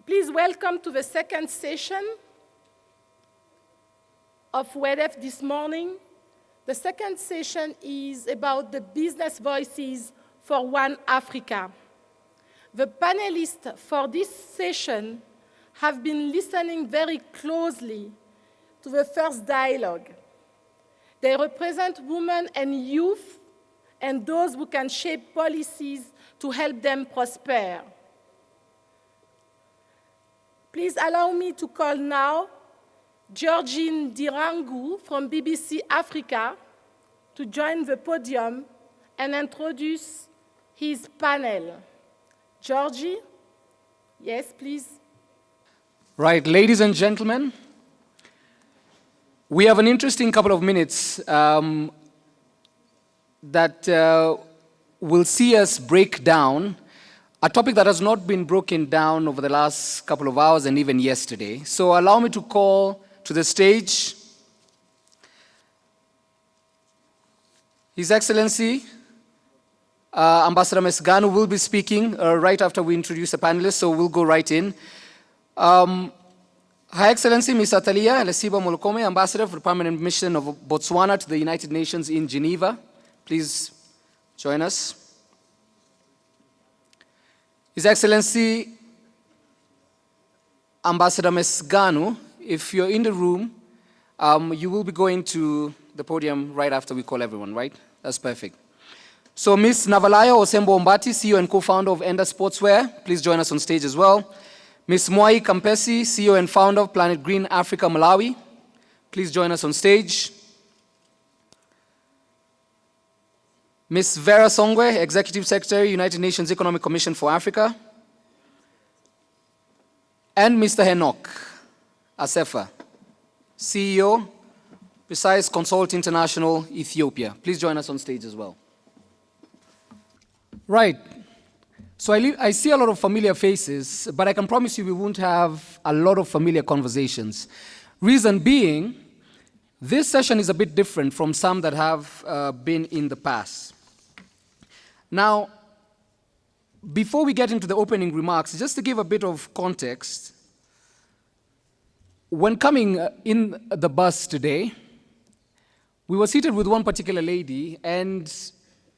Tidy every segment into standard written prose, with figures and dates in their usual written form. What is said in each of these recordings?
Please welcome to the second session of WEDF this morning. The second session is about the business voices for One Africa. The panelists for this session have been listening very closely to the first dialogue. They represent women and youth and those who can shape policies to help them prosper. Please allow me to call now Georgine Dirangu from BBC Africa to join the podium and introduce his panel. Georgie, yes, please. Right, ladies and gentlemen, we have an interesting couple of minutes that will see us break down a topic that has not been broken down over the last couple of hours and even yesterday. So allow me to call to the stage His Excellency Ambassador Mesganu will be speaking right after we introduce the panelists, so we'll go right in. Her Excellency Ms. Atalia Lesiba Molokome, Ambassador for the Permanent Mission of Botswana to the United Nations in Geneva. Please join us. His Excellency Ambassador Mesganu, if you're in the room, you will be going to the podium right after we call everyone, right? That's perfect. So Ms. Navalaya Osembo Ombati, CEO and co-founder of Enda Sportswear, please join us on stage as well. Ms. Mwai Kampesi, CEO and founder of Planet Green Africa Malawi, please join us on stage. Ms. Vera Songwe, Executive Secretary, United Nations Economic Commission for Africa. And Mr. Henok Asefa, CEO, Precise Consult International, Ethiopia. Please join us on stage as well. Right. So I see a lot of familiar faces, but I can promise you we won't have a lot of familiar conversations. Reason being, this session is a bit different from some that have been in the past. Now, before we get into the opening remarks, just to give a bit of context, when coming in the bus today, we were seated with one particular lady, and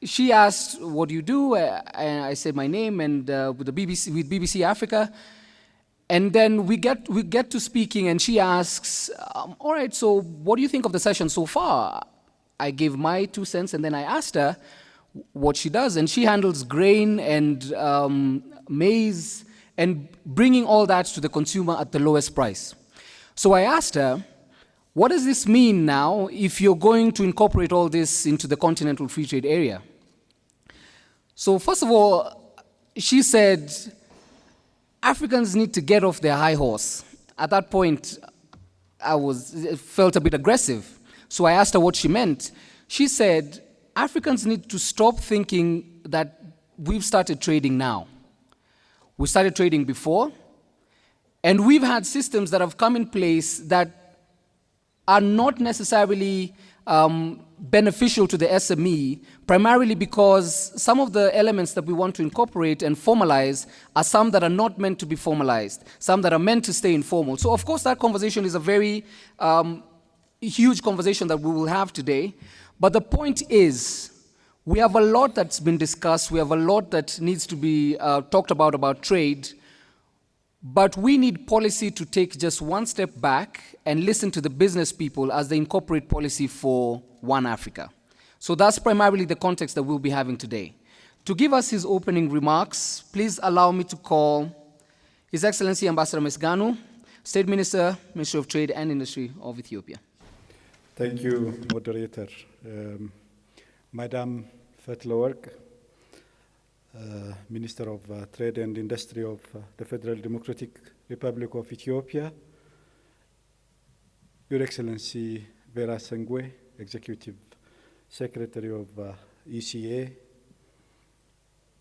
she asked, "What do you do?" And I said my name, and with BBC Africa. And then we get to speaking, and she asks, "All right, so what do you think of the session so far?" I gave my 2 cents, and then I asked her what she does, and she handles grain and maize and bringing all that to the consumer at the lowest price. So I asked her, what does this mean now if you're going to incorporate all this into the Continental Free Trade Area? So first of all, she said, Africans need to get off their high horse. At that point, felt a bit aggressive. So I asked her what she meant. She said, Africans need to stop thinking that we've started trading now. We started trading before, and we've had systems that have come in place that are not necessarily beneficial to the SME, primarily because some of the elements that we want to incorporate and formalize are some that are not meant to be formalized, some that are meant to stay informal. So of course that conversation is a very huge conversation that we will have today. But the point is, we have a lot that's been discussed, we have a lot that needs to be talked about trade, but we need policy to take just one step back and listen to the business people as they incorporate policy for One Africa. So that's primarily the context that we'll be having today. To give us his opening remarks, please allow me to call His Excellency Ambassador Mesganu, State Minister, Ministry of Trade and Industry of Ethiopia. Thank you, moderator. Madam Fetlework, Minister of Trade and Industry of the Federal Democratic Republic of Ethiopia, Your Excellency Vera Sengwe, Executive Secretary of ECA,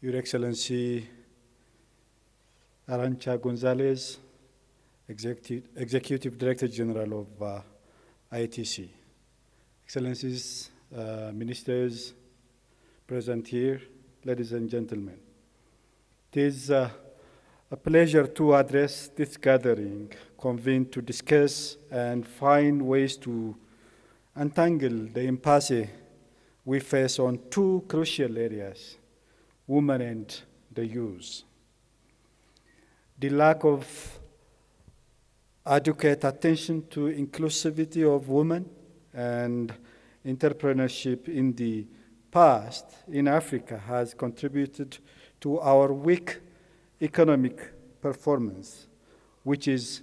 Your Excellency Arancha Gonzalez, Executive Director General of ITC, Excellencies, Ministers present here, ladies and gentlemen. It is A pleasure to address this gathering, convened to discuss and find ways to untangle the impasse we face on two crucial areas, women and the youth. The lack of adequate attention to inclusivity of women and entrepreneurship in the past in Africa has contributed to our weak economic performance, which is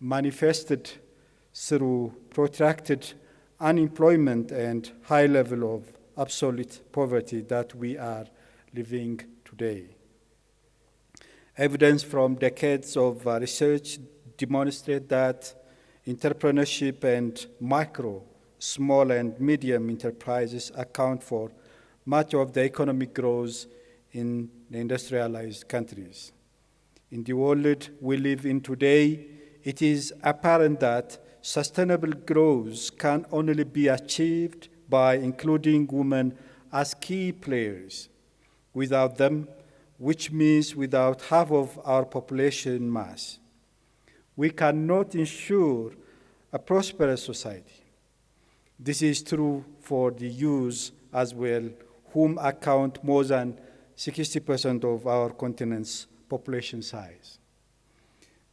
manifested through protracted unemployment and high level of absolute poverty that we are living today. Evidence from decades of research demonstrate that entrepreneurship and micro, small and medium enterprises account for much of the economic growth in the industrialized countries. In the world we live in today, it is apparent that sustainable growth can only be achieved by including women as key players. Without them, which means without half of our population mass, we cannot ensure a prosperous society. This is true for the youth as well, whom account more than 60% of our continent's population size.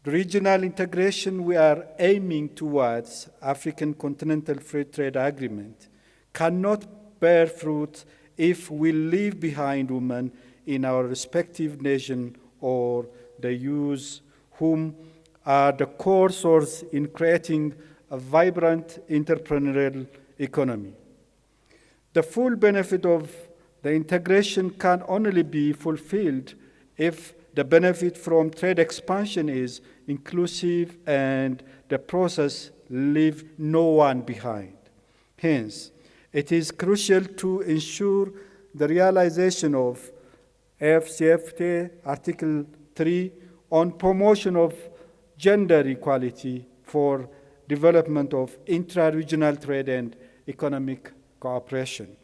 The regional integration we are aiming towards, African Continental Free Trade Agreement, cannot bear fruit if we leave behind women in our respective nation or the youth, whom are the core source in creating a vibrant entrepreneurial economy. The full benefit of the integration can only be fulfilled if the benefit from trade expansion is inclusive and the process leaves no one behind. Hence, it is crucial to ensure the realization of AfCFTA Article 3 on promotion of gender equality for development of intra-regional trade and economic cooperation.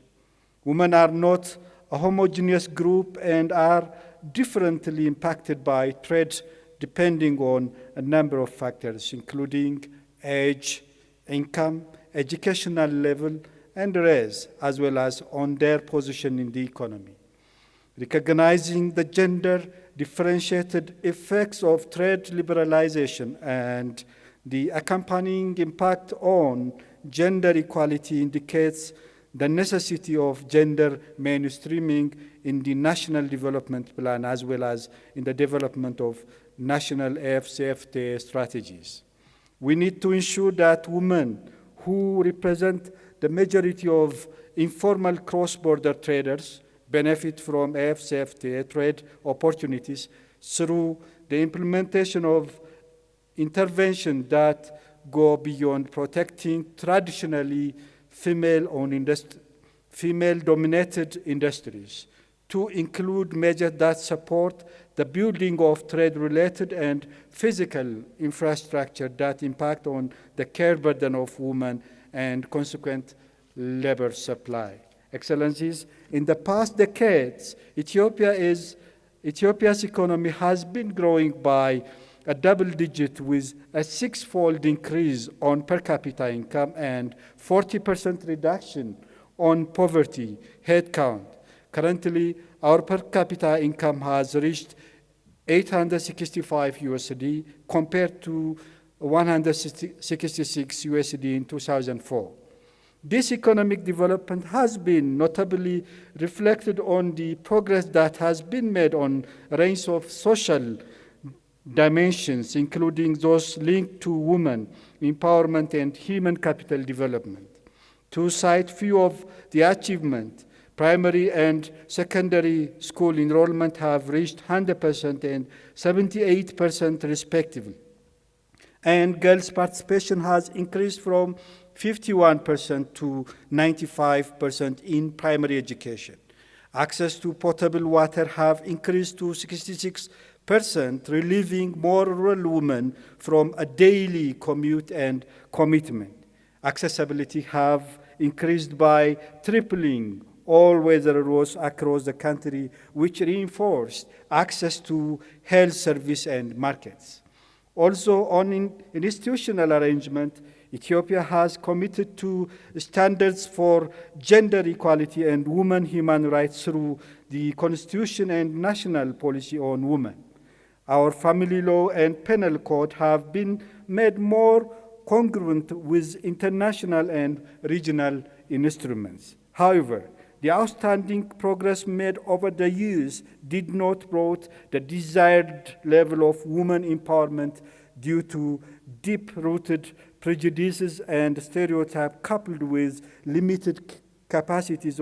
Women are not a homogeneous group and are differently impacted by trade depending on a number of factors, including age, income, educational level, and race, as well as on their position in the economy. Recognizing the gender differentiated effects of trade liberalization and the accompanying impact on gender equality indicates the necessity of gender mainstreaming in the National Development Plan as well as in the development of national AfCFTA strategies. We need to ensure that women who represent the majority of informal cross-border traders benefit from AfCFTA trade opportunities through the implementation of interventions that go beyond protecting traditionally female-dominated industries to include measures that support the building of trade-related and physical infrastructure that impact on the care burden of women and consequent labor supply. Excellencies, in the past decades, Ethiopia's economy has been growing by a double digit with a six-fold increase on per capita income and 40% reduction on poverty headcount. Currently, our per capita income has reached 865 USD compared to 166 USD in 2004. This economic development has been notably reflected on the progress that has been made on a range of social dimensions, including those linked to women empowerment and human capital development. To cite few of the achievements, primary and secondary school enrollment have reached 100% and 78% respectively. And girls' participation has increased from 51% to 95% in primary education. Access to potable water have increased to 66%, relieving more rural women from a daily commute and commitment. Accessibility have increased by tripling all-weather roads across the country, which reinforced access to health service and markets. Also, on institutional arrangement, Ethiopia has committed to standards for gender equality and women human rights through the Constitution and national policy on women. Our family law and penal code have been made more congruent with international and regional instruments. However, the outstanding progress made over the years did not brought the desired level of women empowerment due to deep-rooted prejudices and stereotypes coupled with limited capacities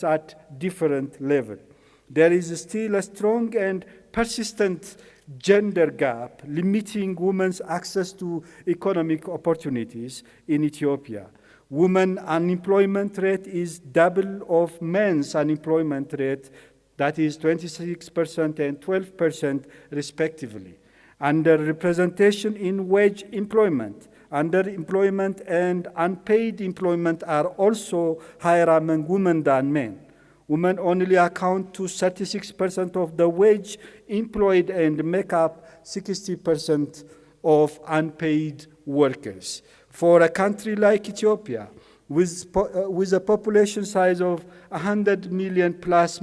at different levels. There is still a strong and persistent gender gap limiting women's access to economic opportunities in Ethiopia. Women's unemployment rate is double of men's unemployment rate, that is 26% and 12% respectively. Underrepresentation in wage employment, underemployment and unpaid employment are also higher among women than men. Women only account to 36% of the wage employed and make up 60% of unpaid workers. For a country like Ethiopia, with a population size of 100 million plus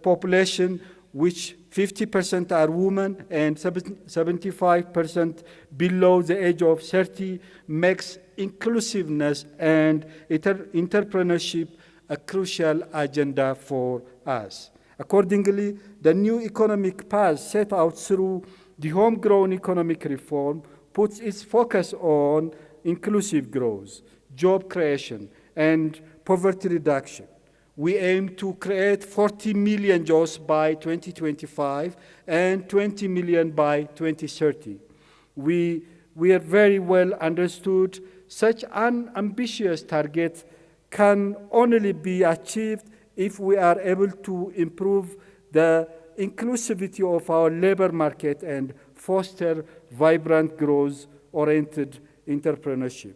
population, which 50% are women and 75% below the age of 30, makes inclusiveness and entrepreneurship a crucial agenda for us. Accordingly, the new economic path set out through the homegrown economic reform puts its focus on inclusive growth, job creation, and poverty reduction. We aim to create 40 million jobs by 2025 and 20 million by 2030. We are very well understood such an ambitious target can only be achieved if we are able to improve the inclusivity of our labor market and foster vibrant growth-oriented entrepreneurship.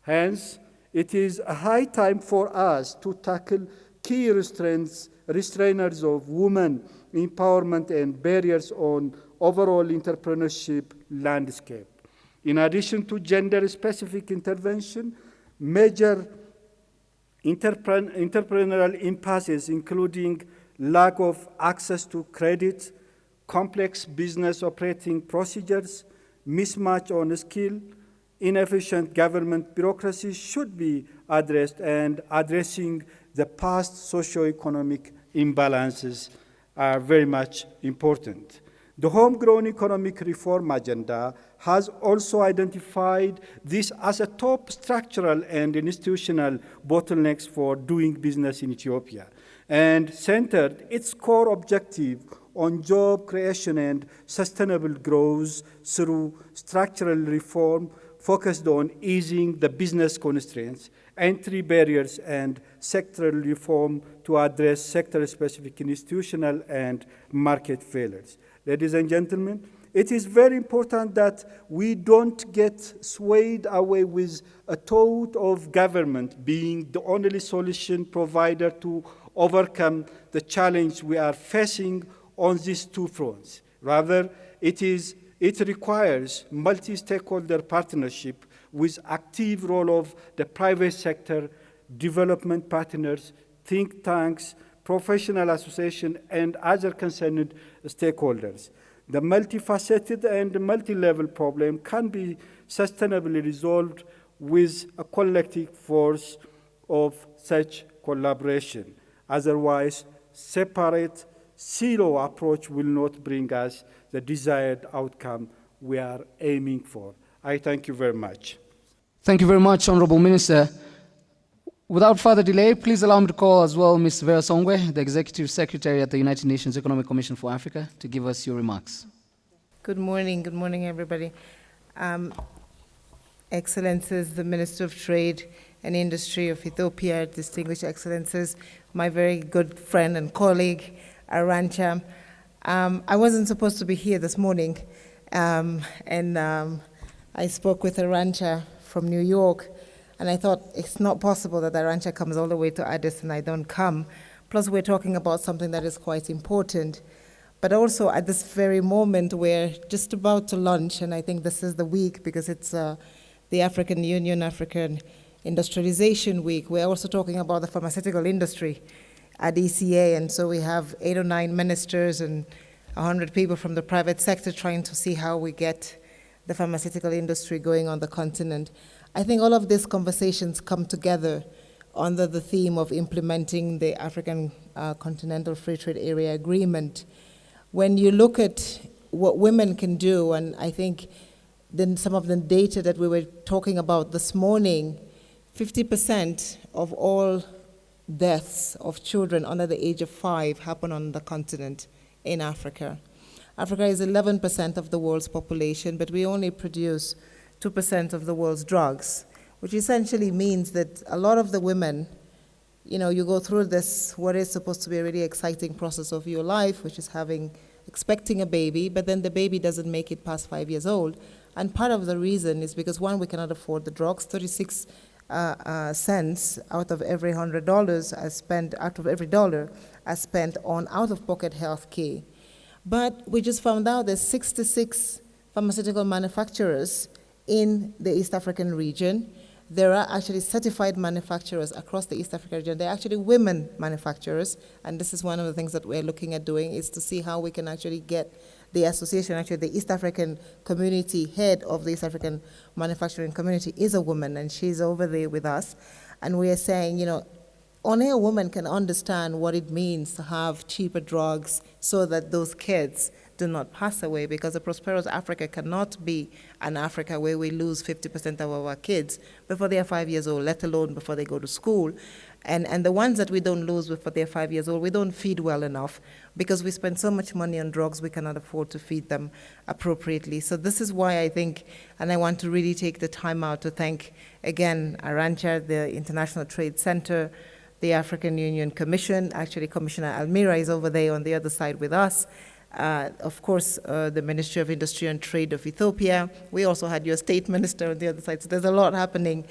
Hence, it is a high time for us to tackle key restrainers of women empowerment and barriers on overall entrepreneurship landscape. In addition to gender-specific intervention, major entrepreneurial impasses, including lack of access to credit, complex business operating procedures, mismatch on skill, inefficient government bureaucracy should be addressed, and addressing the past socio-economic imbalances are very much important. The homegrown economic reform agenda has also identified this as a top structural and institutional bottlenecks for doing business in Ethiopia, and centered its core objective on job creation and sustainable growth through structural reform focused on easing the business constraints, entry barriers, and sectoral reform to address sector-specific institutional and market failures. Ladies and gentlemen, it is very important that we don't get swayed away with a thought of government being the only solution provider to overcome the challenge we are facing on these two fronts. Rather, it requires multi-stakeholder partnership with active role of the private sector, development partners, think tanks, professional associations, and other concerned stakeholders. The multifaceted and multi-level problem can be sustainably resolved with a collective force of such collaboration. Otherwise, separate silo approach will not bring us the desired outcome we are aiming for. I thank you very much. Thank you very much, Honorable Minister. Without further delay, please allow me to call as well Ms. Vera Songwe, the Executive Secretary at the United Nations Economic Commission for Africa, to give us your remarks. Good morning, everybody. Excellencies, the Minister of Trade and Industry of Ethiopia, distinguished excellencies, my very good friend and colleague, Arantxa. I wasn't supposed to be here this morning, and I spoke with Arantxa from New York, And I thought, it's not possible that Arantxa comes all the way to Addis and I don't come. Plus, we're talking about something that is quite important. But also, at this very moment, we're just about to launch, and I think this is the week because it's the African Union, African Industrialization Week. We're also talking about the pharmaceutical industry at ECA, and so we have 8 or 9 ministers and 100 people from the private sector trying to see how we get the pharmaceutical industry going on the continent. I think all of these conversations come together under the theme of implementing the African Continental Free Trade Area Agreement. When you look at what women can do, and I think then some of the data that we were talking about this morning, 50% of all deaths of children under the age of 5 happen on the continent in Africa. Africa is 11% of the world's population, but we only produce 2% of the world's drugs, which essentially means that a lot of the women, you know, you go through this, what is supposed to be a really exciting process of your life, which is expecting a baby, but then the baby doesn't make it past 5 years old. And part of the reason is because, one, we cannot afford the drugs. 36 cents out of every $100 out of every dollar are spent on out-of-pocket health care. But we just found out there's 66 pharmaceutical manufacturers in the East African region. There are actually certified manufacturers across the East African region. They're actually women manufacturers, and this is one of the things that we're looking at doing, is to see how we can actually get the association, actually the East African community, head of the East African manufacturing community is a woman, and she's over there with us. And we are saying, you know, only a woman can understand what it means to have cheaper drugs so that those kids do not pass away, because a prosperous Africa cannot be an Africa where we lose 50% of our kids before they are 5 years old, let alone before they go to school. And the ones that we don't lose before they're 5 years old, we don't feed well enough because we spend so much money on drugs, we cannot afford to feed them appropriately. So this is why I think, and I want to really take the time out to thank, again, Arantxa, the International Trade Center, the African Union Commission. Actually, Commissioner Almira is over there on the other side with us. Of course, the Ministry of Industry and Trade of Ethiopia. We also had your state minister on the other side, so there's a lot happening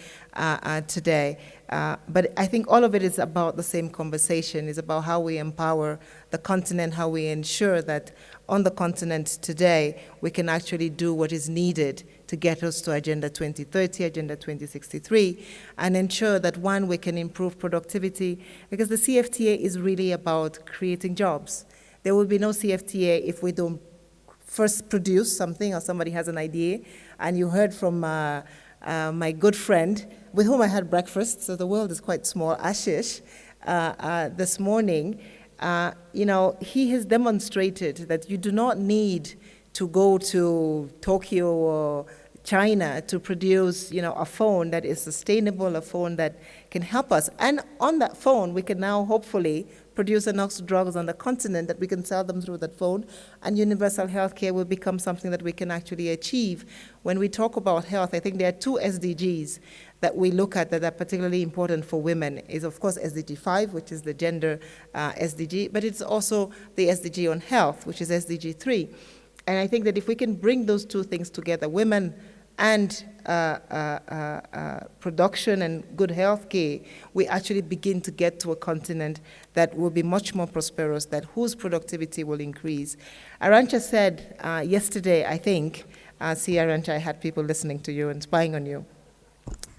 today. But I think all of it is about the same conversation. It's about how we empower the continent, how we ensure that on the continent today, we can actually do what is needed to get us to Agenda 2030, Agenda 2063, and ensure that, one, we can improve productivity, because the CFTA is really about creating jobs. There will be no CFTA if we don't first produce something or somebody has an idea. And you heard from my good friend, with whom I had breakfast, so the world is quite small, Ashish, this morning. You know, he has demonstrated that you do not need to go to Tokyo or China to produce, you know, a phone that is sustainable, a phone that can help us. And on that phone, we can now hopefully produce enough drugs on the continent that we can sell them through that phone, and universal health care will become something that we can actually achieve. When we talk about health, I think there are 2 SDGs that we look at that are particularly important for women. Is, of course, SDG 5, which is the gender SDG, but it's also the SDG on health, which is SDG 3. And I think that if we can bring those 2 things together, women and production and good health care, we actually begin to get to a continent that will be much more prosperous, that whose productivity will increase. Arantxa said yesterday, I think, see Arantxa, I had people listening to you and spying on you,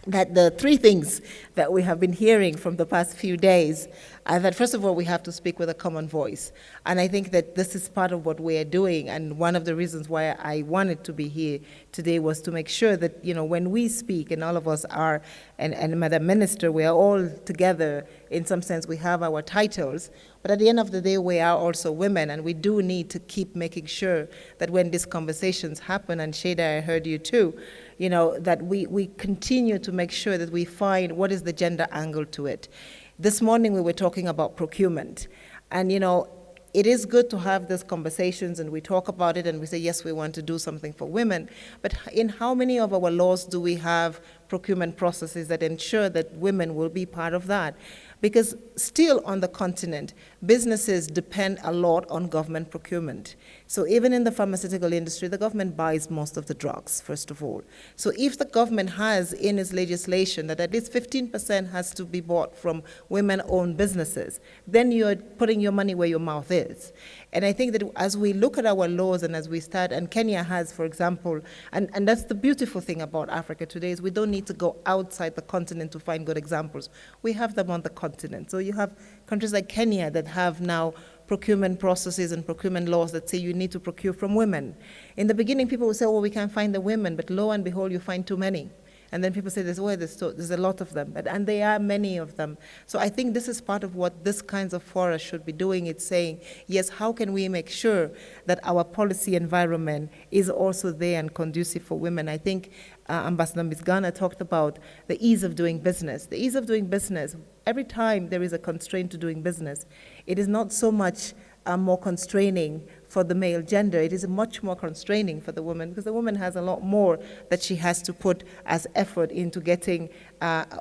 that the 3 things that we have been hearing from the past few days are that, first of all, we have to speak with a common voice. And I think that this is part of what we are doing. And one of the reasons why I wanted to be here today was to make sure that, you know, when we speak, and all of us are, and Madam Minister, we are all together, in some sense, we have our titles. But at the end of the day, we are also women, and we do need to keep making sure that when these conversations happen, and Sheda, I heard you too, you know, that we continue to make sure that we find what is the gender angle to it. This morning we were talking about procurement, and you know, it is good to have these conversations and we talk about it and we say, yes, we want to do something for women, but in how many of our laws do we have procurement processes that ensure that women will be part of that. Because still on the continent, businesses depend a lot on government procurement. So even in the pharmaceutical industry, the government buys most of the drugs, first of all. So if the government has in its legislation that at least 15% has to be bought from women-owned businesses, then you're putting your money where your mouth is. And I think that as we look at our laws and as we start, and Kenya has, for example, and that's the beautiful thing about Africa today, is we don't need to go outside the continent to find good examples. We have them on the continent. So you have countries like Kenya that have now procurement processes and procurement laws that say you need to procure from women. In the beginning, people would say, well, we can't find the women, but lo and behold, you find too many. And then people say, there's a lot of them, and there are many of them. So I think this is part of what this kinds of fora should be doing. It's saying, yes, how can we make sure that our policy environment is also there and conducive for women? I think Ambassador Mizgana talked about the ease of doing business. The ease of doing business, every time there is a constraint to doing business, it is not so much more constraining for the male gender. It is much more constraining for the woman, because the woman has a lot more that she has to put as effort into getting,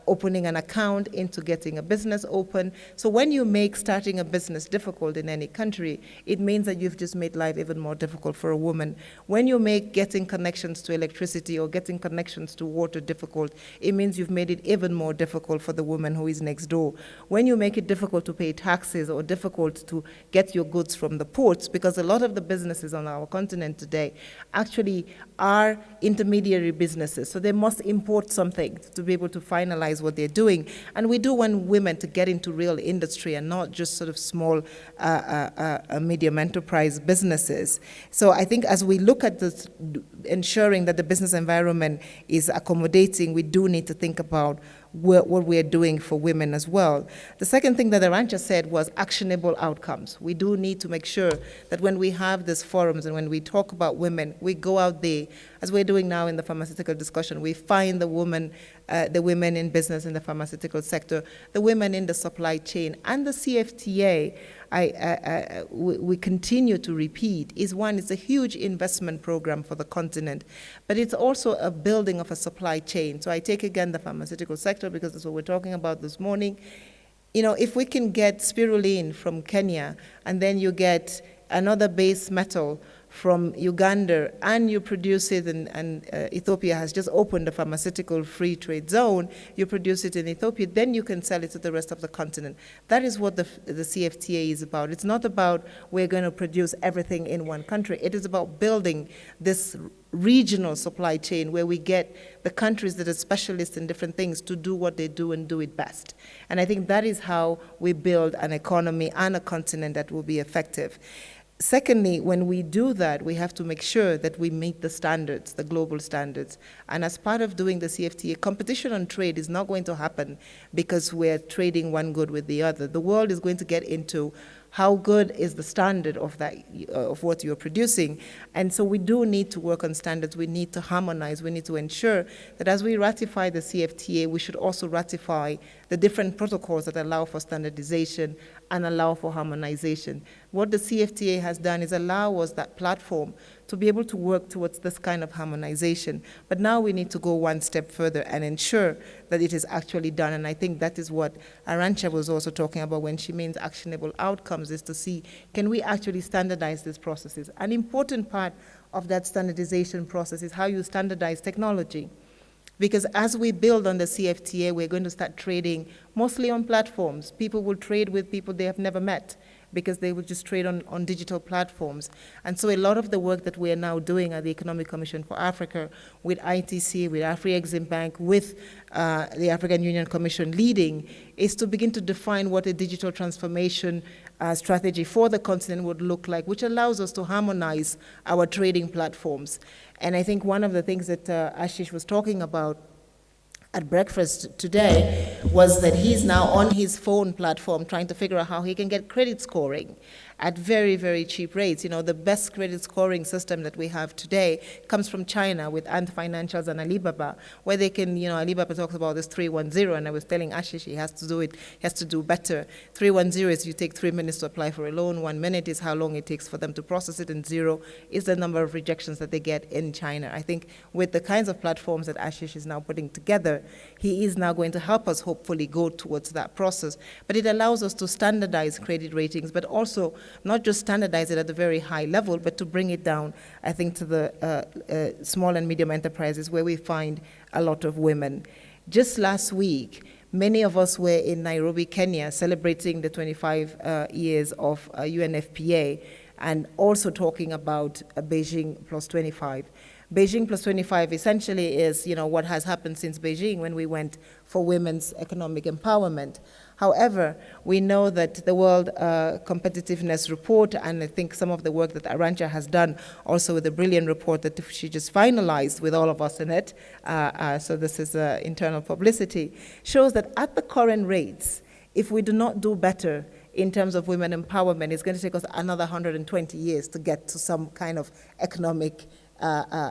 opening an account, into getting a business open. So when you make starting a business difficult in any country, it means that you've just made life even more difficult for a woman. When you make getting connections to electricity or getting connections to water difficult, it means you've made it even more difficult for the woman who is next door. When you make it difficult to pay taxes or difficult to get your goods from the ports, because a lot of the businesses on our continent today actually are intermediary businesses, so they must import something to be able to finalize what they're doing. And we do want women to get into real industry and not just sort of small, medium enterprise businesses. So I think as we look at this, ensuring that the business environment is accommodating, we do need to think about what we're doing for women as well. The second thing that Arantxa said was actionable outcomes. We do need to make sure that when we have these forums and when we talk about women, we go out there, as we're doing now in the pharmaceutical discussion, we find the women in business in the pharmaceutical sector, the women in the supply chain, and the CFTA, we continue to repeat, is one, it's a huge investment program for the continent, but it's also a building of a supply chain. So I take again the pharmaceutical sector because that's what we're talking about this morning. You know, if we can get spirulina from Kenya and then you get another base metal from Uganda, and you produce it, and Ethiopia has just opened a pharmaceutical free trade zone, you produce it in Ethiopia, then you can sell it to the rest of the continent. That is what the CFTA is about. It's not about we're going to produce everything in one country. It is about building this regional supply chain where we get the countries that are specialists in different things to do what they do and do it best. And I think that is how we build an economy and a continent that will be effective. Secondly, when we do that, we have to make sure that we meet the standards, the global standards. And as part of doing the CFTA, competition on trade is not going to happen because we're trading one good with the other. The world is going to get into how good is the standard of that, of what you're producing. And so we do need to work on standards. We need to harmonize. We need to ensure that as we ratify the CFTA, we should also ratify the different protocols that allow for standardization and allow for harmonization. What the CFTA has done is allow us that platform to be able to work towards this kind of harmonization. But now we need to go one step further and ensure that it is actually done. And I think that is what Arantxa was also talking about when she means actionable outcomes, is to see, can we actually standardize these processes? An important part of that standardization process is how you standardize technology. Because as we build on the CFTA, we're going to start trading mostly on platforms. People will trade with people they have never met, because they will just trade on digital platforms. And so a lot of the work that we are now doing at the Economic Commission for Africa, with ITC, with Afri-Exim Bank, with the African Union Commission leading, is to begin to define what a digital transformation strategy for the continent would look like, which allows us to harmonize our trading platforms. And I think one of the things that Ashish was talking about at breakfast today was that he's now on his phone platform trying to figure out how he can get credit scoring. at very, very cheap rates. You know, the best credit scoring system that we have today comes from China with Ant Financials and Alibaba, where they can, you know, Alibaba talks about this 310, and I was telling Ashish he has to do it, he has to do better. 310 is you take 3 minutes to apply for a loan, 1 minute is how long it takes for them to process it, and 0 is the number of rejections that they get in China. I think with the kinds of platforms that Ashish is now putting together, he is now going to help us hopefully go towards that process. But it allows us to standardize credit ratings, but also not just standardize it at a very high level, but to bring it down, I think, to the small and medium enterprises where we find a lot of women. Just last week, many of us were in Nairobi, Kenya, celebrating the 25 years of UNFPA, and also talking about Beijing plus 25. Beijing plus 25 essentially is, you know, what has happened since Beijing when we went for women's economic empowerment. However, we know that the World Competitiveness Report, and I think some of the work that Arantxa has done, also with the brilliant report that she just finalized with all of us in it, so this is internal publicity, shows that at the current rates, if we do not do better in terms of women empowerment, it's going to take us another 120 years to get to some kind of economic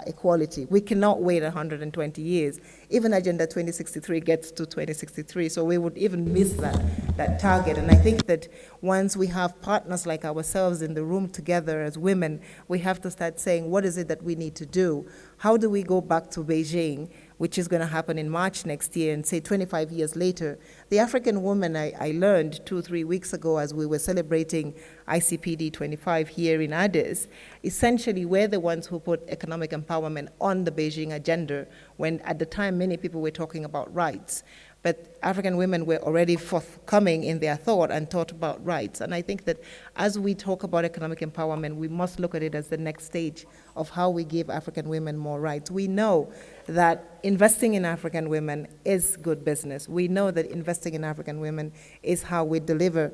equality. We cannot wait 120 years. Even Agenda 2063 gets to 2063, so we would even miss that target. And I think that once we have partners like ourselves in the room together as women, we have to start saying, what is it that we need to do? How do we go back to Beijing, which is going to happen in March next year, and say 25 years later? The African woman I learned 2-3 weeks ago as we were celebrating ICPD 25 here in Addis, essentially we're the ones who put economic empowerment on the Beijing agenda, when at the time many people were talking about rights. But African women were already forthcoming in their thought and thought about rights. And I think that as we talk about economic empowerment, we must look at it as the next stage of how we give African women more rights. We know that investing in African women is good business. We know that investing in African women is how we deliver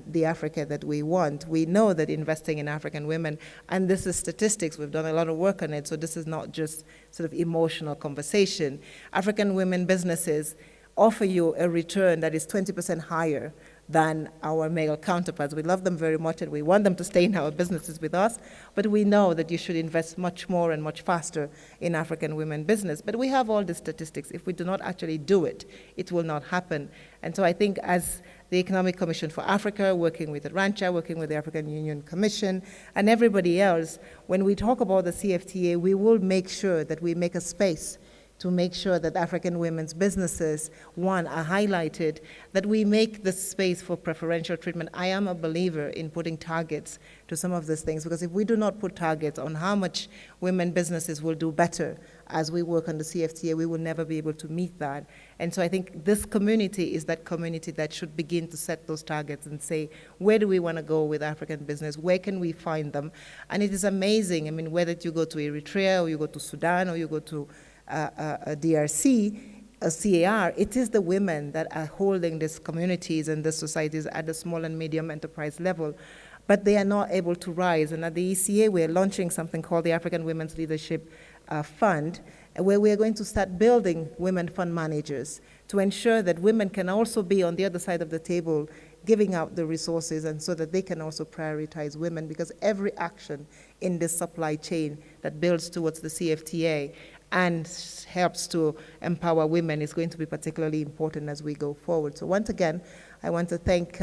the Africa that we want. We know that investing in African women, and this is statistics, we've done a lot of work on it, so this is not just sort of emotional conversation. African women businesses offer you a return that is 20% higher than our male counterparts. We love them very much and we want them to stay in our businesses with us, but we know that you should invest much more and much faster in African women business. But we have all the statistics. If we do not actually do it, it will not happen. And so I think as the Economic Commission for Africa, working with Arantxa, working with the African Union Commission, and everybody else, when we talk about the CFTA, we will make sure that we make a space to make sure that African women's businesses, one, are highlighted, that we make the space for preferential treatment. I am a believer in putting targets to some of these things, because if we do not put targets on how much women businesses will do better as we work on the CFTA, we will never be able to meet that. And so I think this community is that community that should begin to set those targets and say, where do we want to go with African business? Where can we find them? And it is amazing. I mean, whether you go to Eritrea or you go to Sudan or you go to a DRC, a CAR, it is the women that are holding these communities and the societies at the small and medium enterprise level, but they are not able to rise. And at the ECA, we're launching something called the African Women's Leadership Fund, where we're going to start building women fund managers to ensure that women can also be on the other side of the table giving out the resources, and so that they can also prioritize women, because every action in this supply chain that builds towards the CFTA and helps to empower women is going to be particularly important as we go forward. So once again, I want to thank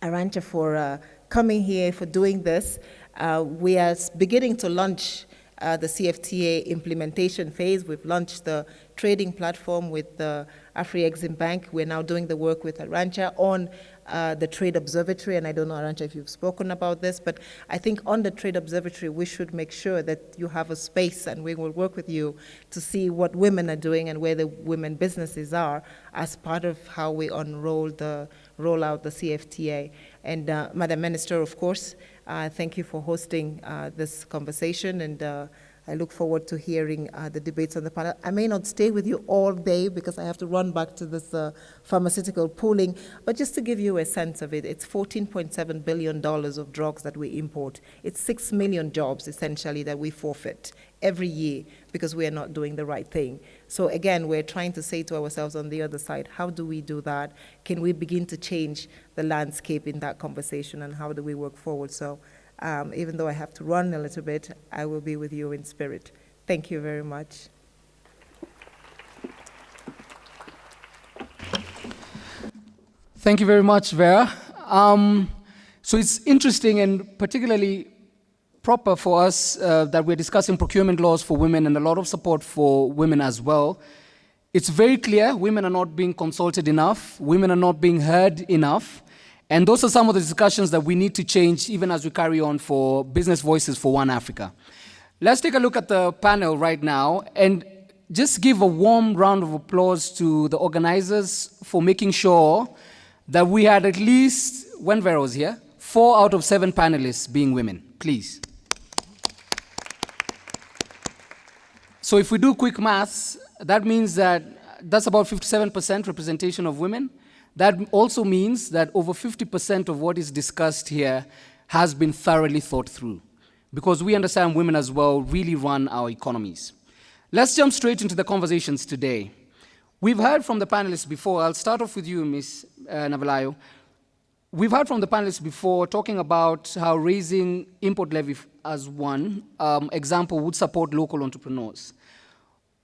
Arantxa for coming here, for doing this. We are beginning to launch the CFTA implementation phase. We've launched the trading platform with the Afri-Exim Bank. We're now doing the work with Arantxa on the Trade Observatory, and I don't know, Arantxa, if you've spoken about this, but I think on the Trade Observatory, we should make sure that you have a space, and we will work with you to see what women are doing and where the women businesses are as part of how we roll out the CFTA. And Madam Minister, of course, thank you for hosting this conversation, and I look forward to hearing the debates on the panel. I may not stay with you all day because I have to run back to this pharmaceutical pooling, but just to give you a sense of it, it's $14.7 billion of drugs that we import. It's 6 million jobs, essentially, that we forfeit every year because we are not doing the right thing. So again, we're trying to say to ourselves on the other side, how do we do that? Can we begin to change the landscape in that conversation, and how do we work forward? So even though I have to run a little bit, I will be with you in spirit. Thank you very much. Thank you very much, Vera. So it's interesting and particularly proper for us that we're discussing procurement laws for women and a lot of support for women as well. It's very clear women are not being consulted enough, women are not being heard enough, and those are some of the discussions that we need to change even as we carry on for Business Voices for One Africa. Let's take a look at the panel right now and just give a warm round of applause to the organizers for making sure that we had at least, when Vera was here, 4 out of 7 panelists being women, please. So if we do quick maths, that means that that's about 57% representation of women. That also means that over 50% of what is discussed here has been thoroughly thought through, because we understand women as well really run our economies. Let's jump straight into the conversations today. We've heard from the panelists before. I'll start off with you, Ms. Navalayo. We've heard from the panelists before talking about how raising import levy as one example would support local entrepreneurs.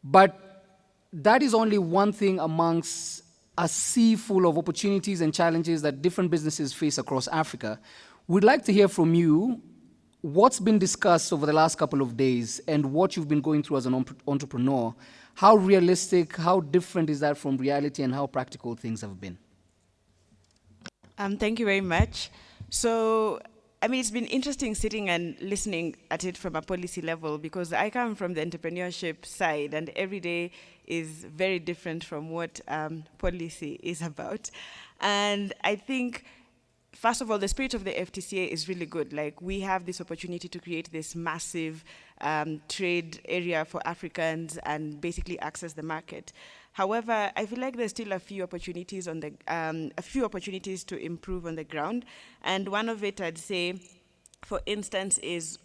But that is only one thing amongst a sea full of opportunities and challenges that different businesses face across Africa. We'd like to hear from you what's been discussed over the last couple of days and what you've been going through as an entrepreneur. How realistic, how different is that from reality, and how practical things have been? Thank you very much. So, I mean, it's been interesting sitting and listening at it from a policy level, because I come from the entrepreneurship side, and every day is very different from what policy is about. And I think, first of all, the spirit of the FTCA is really good. Like, we have this opportunity to create this massive trade area for Africans and basically access the market. However, I feel like there's still a few opportunities on the to improve on the ground, and one of it, I'd say, for instance, is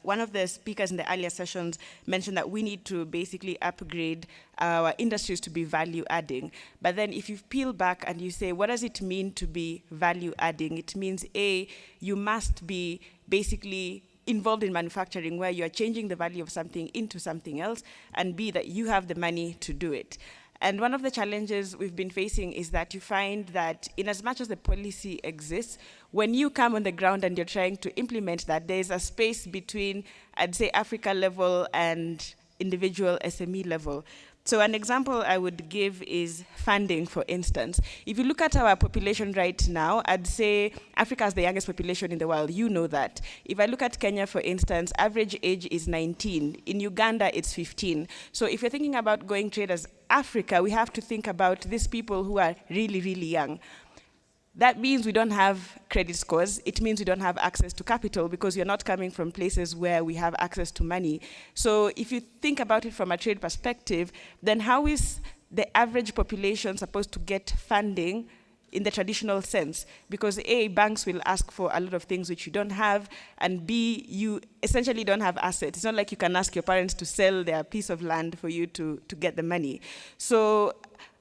one of the speakers in the earlier sessions mentioned that we need to basically upgrade our industries to be value adding. But then if you peel back and you say, what does it mean to be value adding? It means, A, you must be basically involved in manufacturing, where you are changing the value of something into something else, and B, that you have the money to do it. And one of the challenges we've been facing is that you find that in as much as the policy exists, when you come on the ground and you're trying to implement that, there's a space between, I'd say, Africa level and individual SME level. So an example I would give is funding, for instance. If you look at our population right now, I'd say Africa is the youngest population in the world. You know that. If I look at Kenya, for instance, average age is 19. In Uganda, it's 15. So if you're thinking about going trade as Africa, we have to think about these people who are really, really young. That means we don't have credit scores. It means we don't have access to capital, because you're not coming from places where we have access to money. So if you think about it from a trade perspective, then how is the average population supposed to get funding in the traditional sense? Because A, banks will ask for a lot of things which you don't have, and B, you essentially don't have assets. It's not like you can ask your parents to sell their piece of land for you to get the money. So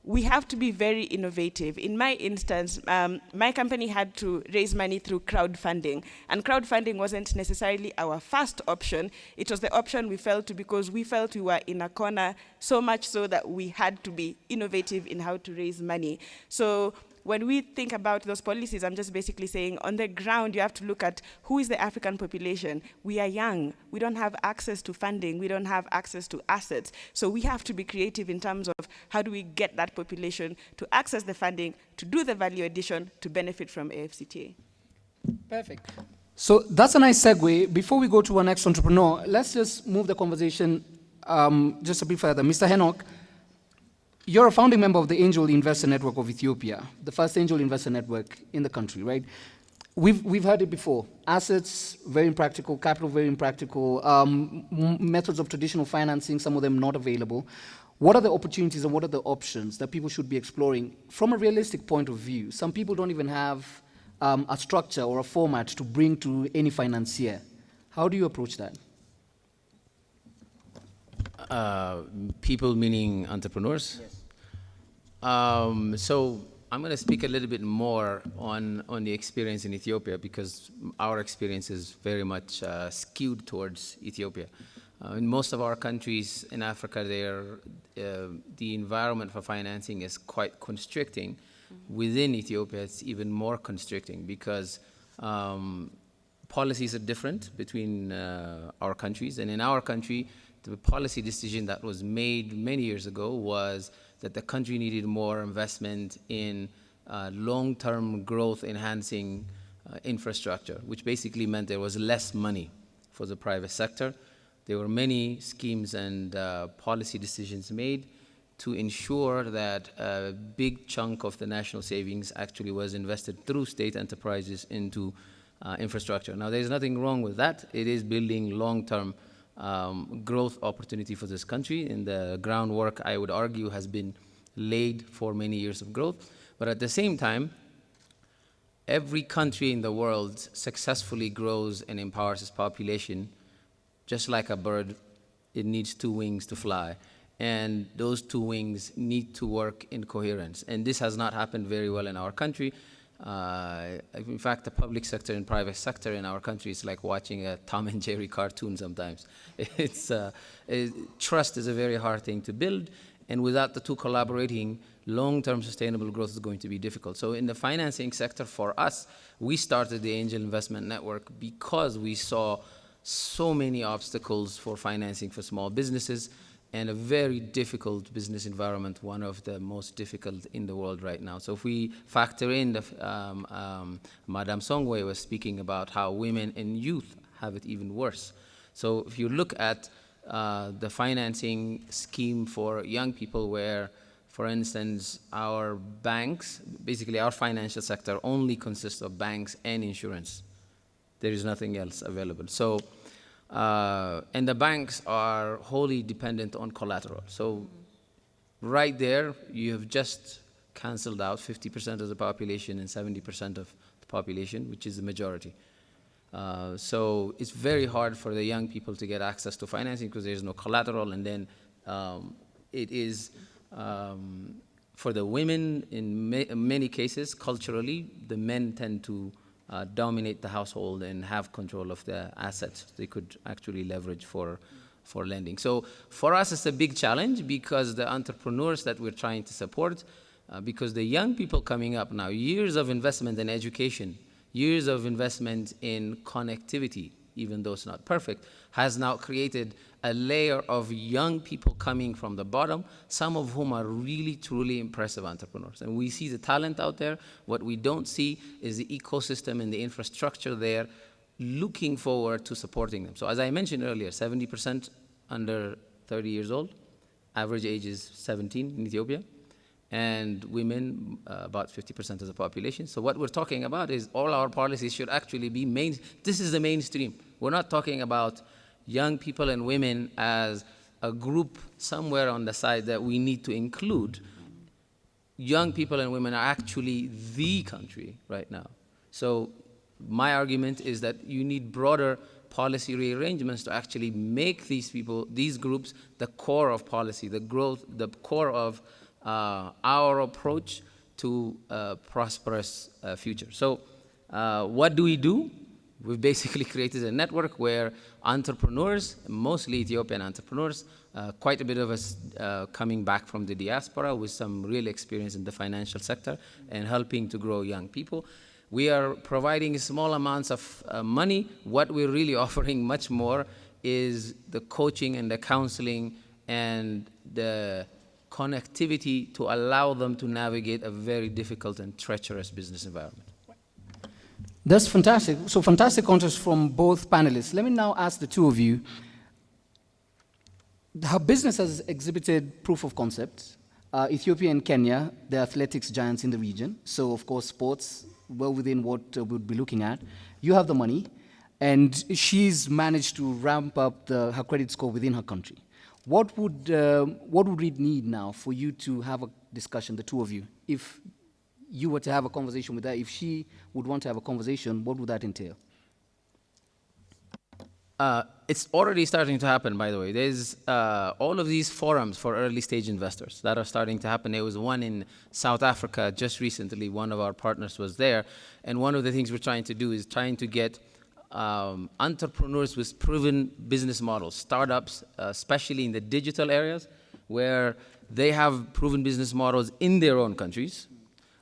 we have to be very innovative. In my instance, my company had to raise money through crowdfunding. And crowdfunding wasn't necessarily our first option. It was the option we fell to because we felt we were in a corner, so much so that we had to be innovative in how to raise money. So when we think about those policies, I'm just basically saying, on the ground, you have to look at who is the African population. We are young. We don't have access to funding. We don't have access to assets. So we have to be creative in terms of how do we get that population to access the funding, to do the value addition, to benefit from AfCFTA. Perfect. So that's a nice segue. Before we go to our next entrepreneur, let's just move the conversation just a bit further. Mr. Henok, you're a founding member of the Angel Investor Network of Ethiopia, the first angel investor network in the country, right? we've heard it before. Assets, very impractical. Capital, very impractical. Methods of traditional financing, some of them not available. What are the opportunities and what are the options that people should be exploring from a realistic point of view? Some people don't even have a structure or a format to bring to any financier. How do you approach that? People meaning entrepreneurs? Yes. So I'm going to speak a little bit more on the experience in Ethiopia because our experience is very much skewed towards Ethiopia. In most of our countries in Africa, the environment for financing is quite constricting. Within Ethiopia, it's even more constricting because policies are different between our countries. And in our country, the policy decision that was made many years ago was that the country needed more investment in long-term growth enhancing infrastructure, which basically meant there was less money for the private sector. There were many schemes and policy decisions made to ensure that a big chunk of the national savings actually was invested through state enterprises into infrastructure. Now, there's nothing wrong with that. It is building long-term growth opportunity for this country, and the groundwork, I would argue, has been laid for many years of growth. But at the same time, every country in the world successfully grows and empowers its population. Just like a bird, it needs two wings to fly. And those two wings need to work in coherence. And this has not happened very well in our country. In fact, the public sector and private sector in our country is like watching a Tom and Jerry cartoon sometimes. Trust is a very hard thing to build, and without the two collaborating, long-term sustainable growth is going to be difficult. So in the financing sector, for us, we started the Angel Investment Network because we saw so many obstacles for financing for small businesses and a very difficult business environment, one of the most difficult in the world right now. So if we factor in Madame Songwe was speaking about how women and youth have it even worse. So if you look at the financing scheme for young people where, for instance, our banks, basically our financial sector only consists of banks and insurance. There is nothing else available. So, and the banks are wholly dependent on collateral. So right there, you have just canceled out 50% of the population and 70% of the population, which is the majority. So it's very hard for the young people to get access to financing because there's no collateral. And then it is, for the women, in many cases, culturally, the men tend to dominate the household and have control of the assets they could actually leverage for lending. So for us, it's a big challenge because the entrepreneurs that we're trying to support, because the young people coming up now, years of investment in education, years of investment in connectivity, even though it's not perfect, has now created a layer of young people coming from the bottom, some of whom are really, truly impressive entrepreneurs. And we see the talent out there. What we don't see is the ecosystem and the infrastructure there looking forward to supporting them. So as I mentioned earlier, 70% under 30 years old, average age is 17 in Ethiopia, and women, about 50% of the population. So what we're talking about is all our policies should actually be this is the mainstream. We're not talking about young people and women as a group somewhere on the side that we need to include. Young people and women are actually the country right now. So my argument is that you need broader policy rearrangements to actually make these people, these groups, the core of policy, the growth, the core of our approach to a prosperous future. So what do? We've basically created a network where entrepreneurs, mostly Ethiopian entrepreneurs, quite a bit of us coming back from the diaspora with some real experience in the financial sector and helping to grow young people. We are providing small amounts of money. What we're really offering much more is the coaching and the counseling and the connectivity to allow them to navigate a very difficult and treacherous business environment. That's fantastic. So fantastic context from both panelists. Let me now ask the two of you, how business has exhibited proof of concept, Ethiopia and Kenya, the athletics giants in the region. So, of course, sports well within what we'll be looking at. You have the money, and she's managed to ramp up her credit score within her country. What would we need now for you to have a discussion, the two of you? If you were to have a conversation with her, if she would want to have a conversation, what would that entail? It's already starting to happen, by the way. There's all of these forums for early stage investors that are starting to happen. There was one in South Africa just recently. One of our partners was there. And one of the things we're trying to do is trying to get entrepreneurs with proven business models, startups, especially in the digital areas, where they have proven business models in their own countries,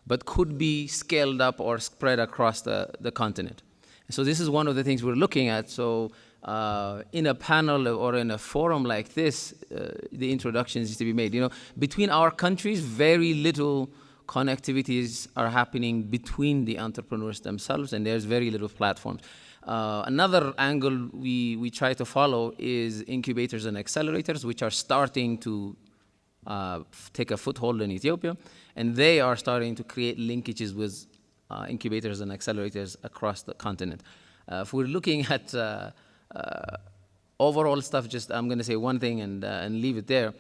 but could be scaled up or spread across the continent. So this is one of the things we're looking at. So in a panel or in a forum like this, the introductions need to be made. You know, between our countries, very little connectivities are happening between the entrepreneurs themselves, and there's very little platforms. Another angle we try to follow is incubators and accelerators, which are starting to take a foothold in Ethiopia, and they are starting to create linkages with incubators and accelerators across the continent. If we're looking at overall stuff, just I'm going to say one thing and leave it there.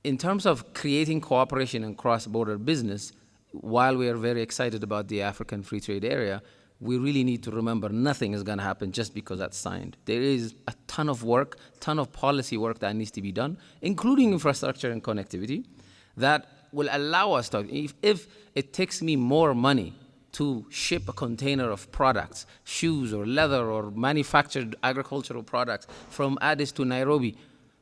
In terms of creating cooperation and cross-border business, while we are very excited about the African Free Trade Area, we really need to remember nothing is going to happen just because that's signed. There is a ton of work, ton of policy work that needs to be done, including infrastructure and connectivity, that will allow us to, if it takes me more money to ship a container of products, shoes or leather or manufactured agricultural products from Addis to Nairobi,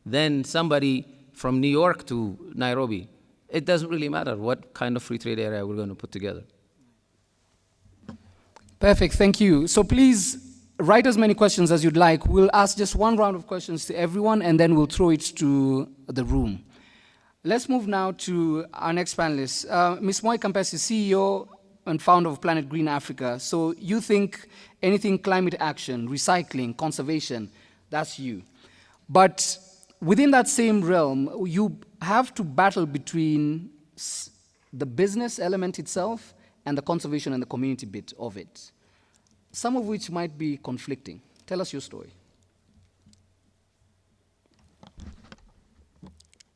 then somebody from New York to Nairobi, it doesn't really matter what kind of free trade area we're going to put together. Perfect, thank you. So please write as many questions as you'd like. We'll ask just one round of questions to everyone, and then we'll throw it to the room. Let's move now to our next panelist. Ms. Moi Campesi, CEO and founder of Planet Green Africa. So you think anything climate action, recycling, conservation, that's you. But within that same realm, you have to battle between the business element itself and the conservation and the community bit of it, some of which might be conflicting. Tell us your story.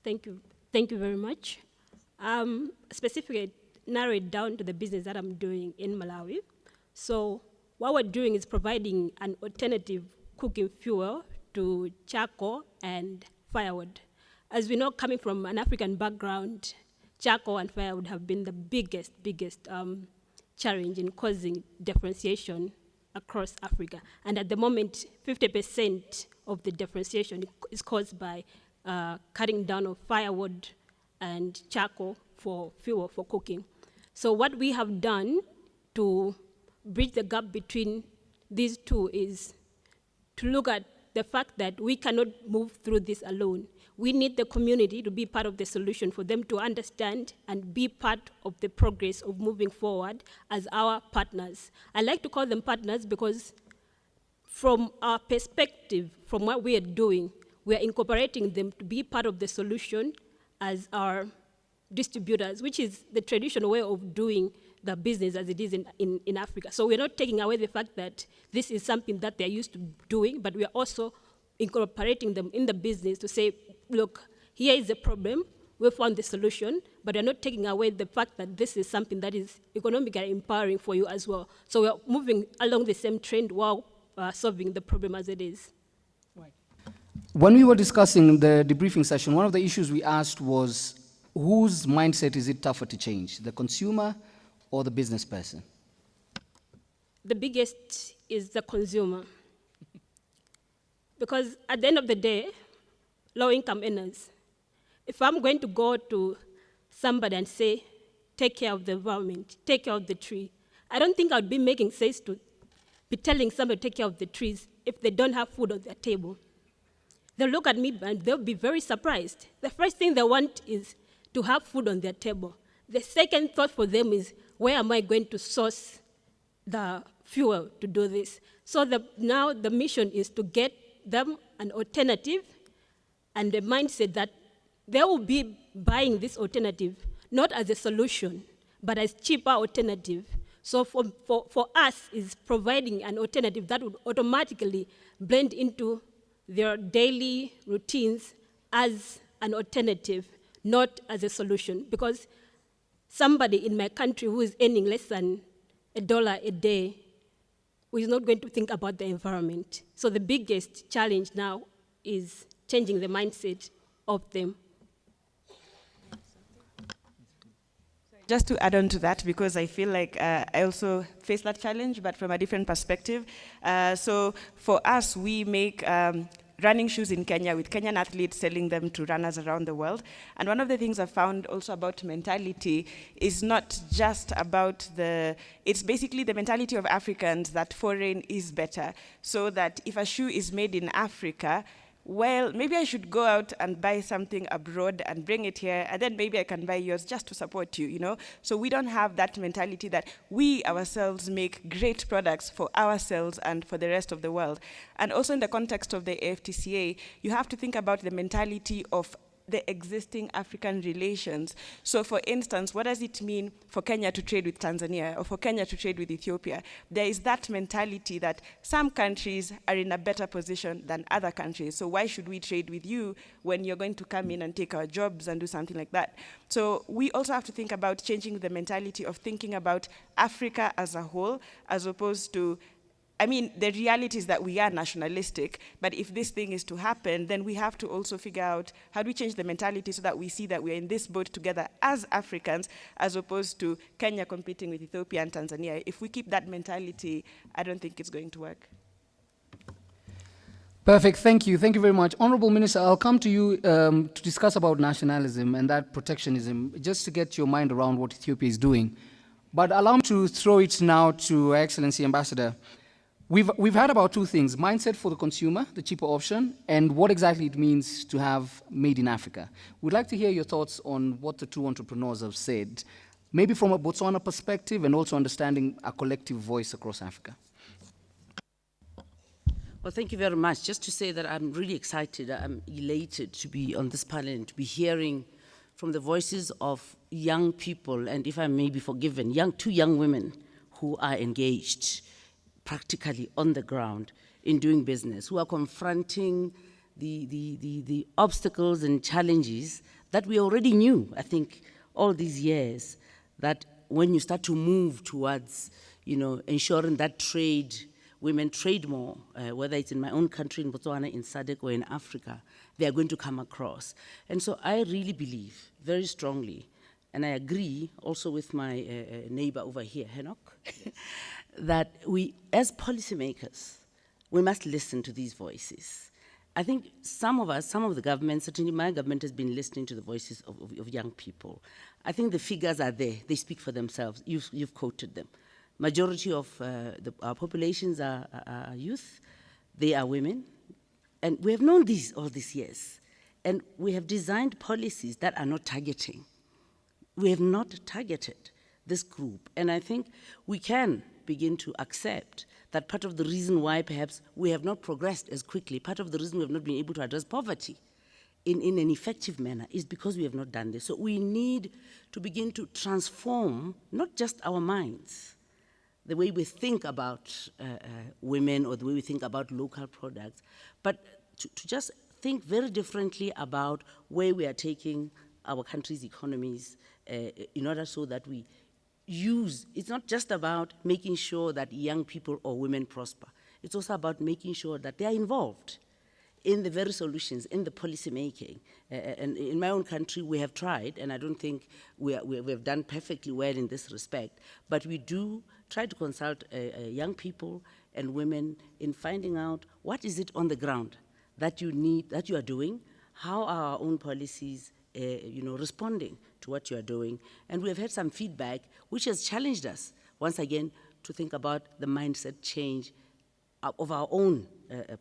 Thank you. Thank you very much. Specifically, narrow it down to the business that I'm doing in Malawi. So what we're doing is providing an alternative cooking fuel to charcoal and firewood. As we know, coming from an African background, charcoal and firewood have been the biggest challenge in causing differentiation across Africa. And at the moment, 50% of the differentiation is caused by cutting down of firewood and charcoal for fuel for cooking. So what we have done to bridge the gap between these two is to look at the fact that we cannot move through this alone. We need the community to be part of the solution, for them to understand and be part of the progress of moving forward as our partners. I like to call them partners because from our perspective, from what we are doing, we are incorporating them to be part of the solution as our distributors, which is the traditional way of doing the business as it is in Africa. So we're not taking away the fact that this is something that they're used to doing, but we are also incorporating them in the business to say, look, here is the problem, we found the solution, but we're not taking away the fact that this is something that is economically empowering for you as well. So we're moving along the same trend while solving the problem as it is. Right. When we were discussing the debriefing session, one of the issues we asked was, whose mindset is it tougher to change, the consumer or the business person? The biggest is the consumer. Because at the end of the day, low-income earners, if I'm going to go to somebody and say, take care of the environment, take care of the tree, I don't think I'd be making sense to be telling somebody to take care of the trees if they don't have food on their table. They'll look at me and they'll be very surprised. The first thing they want is to have food on their table. The second thought for them is, where am I going to source the fuel to do this? So now the mission is to get them an alternative and a mindset that they will be buying this alternative not as a solution, but as cheaper alternative. So for us, is providing an alternative that would automatically blend into their daily routines as an alternative, not as a solution. Because somebody in my country who is earning less than $1 a day who is not going to think about the environment. So the biggest challenge now is changing the mindset of them. Just to add on to that, because I feel like I also face that challenge, but from a different perspective. So for us, we make running shoes in Kenya with Kenyan athletes selling them to runners around the world. And one of the things I found also about mentality is not just about it's basically the mentality of Africans that foreign is better. So that if a shoe is made in Africa, well, maybe I should go out and buy something abroad and bring it here, and then maybe I can buy yours just to support you, you know? So we don't have that mentality that we ourselves make great products for ourselves and for the rest of the world. And also in the context of the AfCFTA, you have to think about the mentality of the existing African relations. So for instance, what does it mean for Kenya to trade with Tanzania or for Kenya to trade with Ethiopia? There is that mentality that some countries are in a better position than other countries. So why should we trade with you when you're going to come in and take our jobs and do something like that? So we also have to think about changing the mentality of thinking about Africa as a whole, as opposed to, I mean, the reality is that we are nationalistic, but if this thing is to happen, then we have to also figure out how do we change the mentality so that we see that we're in this boat together as Africans, as opposed to Kenya competing with Ethiopia and Tanzania. If we keep that mentality, I don't think it's going to work. Perfect, thank you. Thank you very much. Honorable Minister, I'll come to you to discuss about nationalism and that protectionism, just to get your mind around what Ethiopia is doing. But allow me to throw it now to Excellency Ambassador. We've heard about two things: mindset for the consumer, the cheaper option, and what exactly it means to have made in Africa. We'd like to hear your thoughts on what the two entrepreneurs have said, maybe from a Botswana perspective and also understanding a collective voice across Africa. Well, thank you very much. Just to say that I'm really excited, I'm elated to be on this panel and to be hearing from the voices of young people, and if I may be forgiven, two young women who are engaged practically on the ground in doing business, who are confronting the obstacles and challenges that we already knew, I think, all these years, that when you start to move towards, ensuring that women trade more, whether it's in my own country, in Botswana, in SADC, or in Africa, they are going to come across. And so I really believe very strongly, and I agree also with my neighbor over here, Henok, that we, as policymakers, we must listen to these voices. I think some of the governments, certainly my government, has been listening to the voices of young people. I think the figures are there. They speak for themselves. You've quoted them. Majority of our populations are youth. They are women. And we have known this all these years. And we have designed policies that are not targeting. We have not targeted this group. And I think we can begin to accept that part of the reason why perhaps we have not progressed as quickly, part of the reason we have not been able to address poverty in an effective manner is because we have not done this. So we need to begin to transform not just our minds, the way we think about women or the way we think about local products, but to just think very differently about where we are taking our country's economies in order so that we it's not just about making sure that young people or women prosper. It's also about making sure that they are involved in the very solutions, in the policy making. And in my own country, we have tried, and I don't think we have done perfectly well in this respect, but we do try to consult young people and women in finding out what is it on the ground that you are doing, how are our own policies responding to what you are doing. And we have had some feedback which has challenged us, once again, to think about the mindset change of our own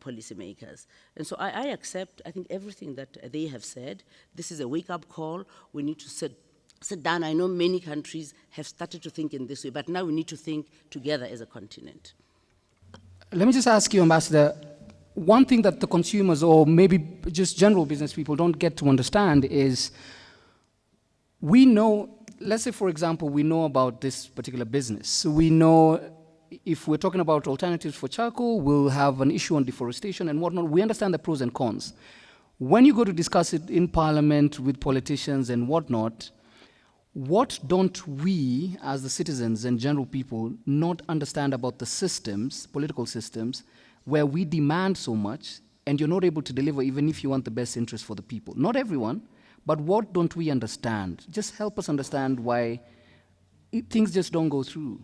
policymakers. And so I accept, I think, everything that they have said. This is a wake-up call. We need to sit down. I know many countries have started to think in this way, but now we need to think together as a continent. Let me just ask you, Ambassador, one thing that the consumers or maybe just general business people don't get to understand is we know, let's say for example, we know about this particular business. So we know if we're talking about alternatives for charcoal, we'll have an issue on deforestation and whatnot. We understand the pros and cons. When you go to discuss it in parliament with politicians and whatnot, what don't we, as the citizens and general people, not understand about the systems, political systems, where we demand so much and you're not able to deliver even if you want the best interest for the people? Not everyone, but what don't we understand? Just help us understand why things just don't go through.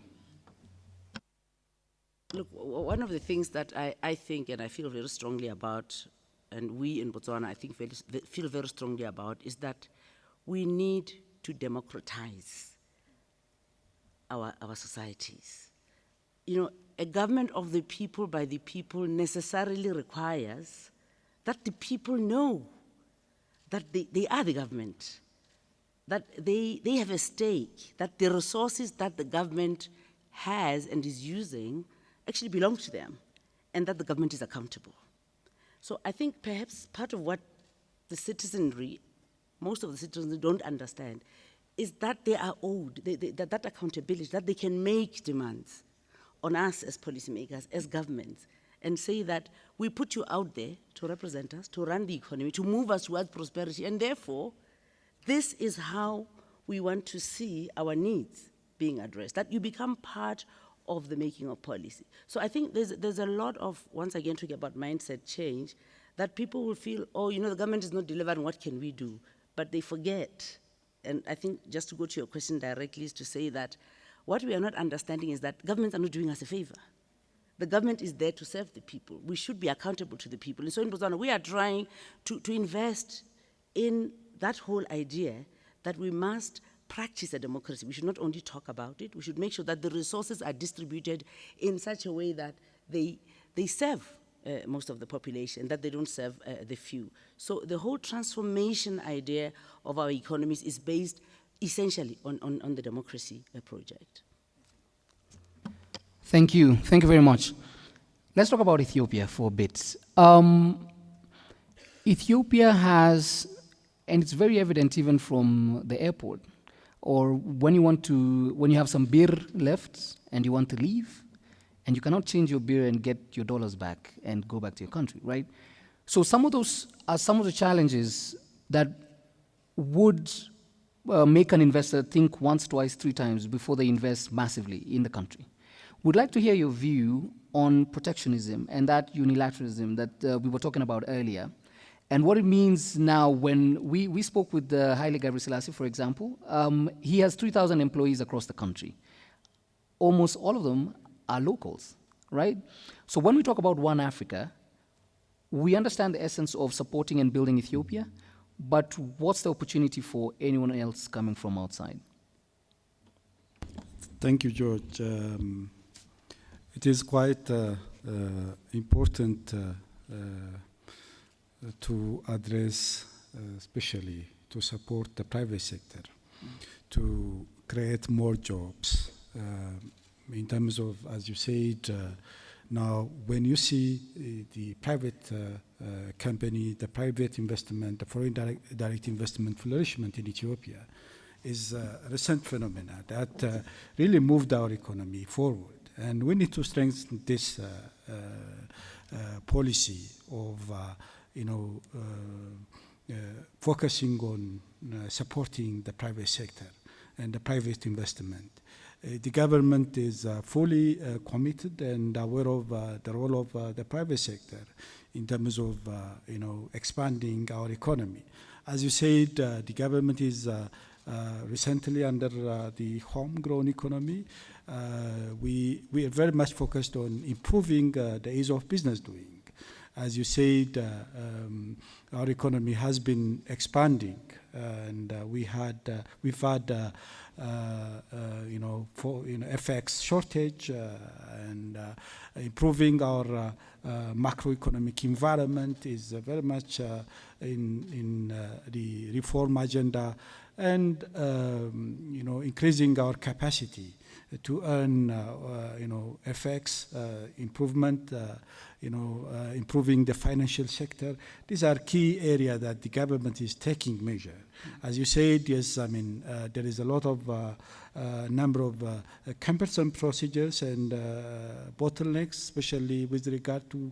Look, one of the things that I think and I feel very strongly about, and we in Botswana I think feel very strongly about, is that we need to democratize our societies. You know, a government of the people by the people necessarily requires that the people know that they are the government, that they have a stake, that the resources that the government has and is using actually belong to them, and that the government is accountable. So I think perhaps part of what the citizenry, most of the citizens don't understand, is that they are owed that accountability, that they can make demands on us as policymakers, as governments, and say that we put you out there to represent us, to run the economy, to move us towards prosperity, and therefore, this is how we want to see our needs being addressed, that you become part of the making of policy. So I think there's a lot of, once again, talking about mindset change, that people will feel, oh, you know, the government is not delivering, what can we do? But they forget, and I think just to go to your question directly is to say that what we are not understanding is that governments are not doing us a favor. The government is there to serve the people. We should be accountable to the people. And so in Botswana, we are trying to invest in that whole idea that we must practice a democracy. We should not only talk about it, we should make sure that the resources are distributed in such a way that they serve most of the population, that they don't serve the few. So the whole transformation idea of our economies is based essentially on the democracy project. Thank you. Thank you very much. Let's talk about Ethiopia for a bit. Ethiopia has, and it's very evident even from the airport, or when you have some beer left and you want to leave, and you cannot change your beer and get your dollars back and go back to your country, right? So some of those are some of the challenges that would make an investor think once, twice, three times before they invest massively in the country. We'd like to hear your view on protectionism and that unilateralism that we were talking about earlier, and what it means now when we spoke with Haile Gebrselassie, for example. He has 3,000 employees across the country. Almost all of them are locals, right? So when we talk about One Africa, we understand the essence of supporting and building Ethiopia, but what's the opportunity for anyone else coming from outside? Thank you, George. It is quite important to address, especially to support the private sector, to create more jobs. In terms of, as you said, now when you see the private company, the private investment, the foreign direct investment flourishment in Ethiopia is a recent phenomenon that really moved our economy forward. And we need to strengthen this policy of focusing on supporting the private sector and the private investment. The government is fully committed and aware of the role of the private sector in terms of expanding our economy. As you said, the government is recently under the homegrown economy. We are very much focused on improving the ease of business doing. As you said, our economy has been expanding, and we've had FX shortage and improving our macroeconomic environment is very much in the reform agenda, and increasing our capacity to earn, FX improvement, improving the financial sector. These are key areas that the government is taking measure. As you said, yes, I mean, there is a lot of number of cumbersome procedures and bottlenecks, especially with regard to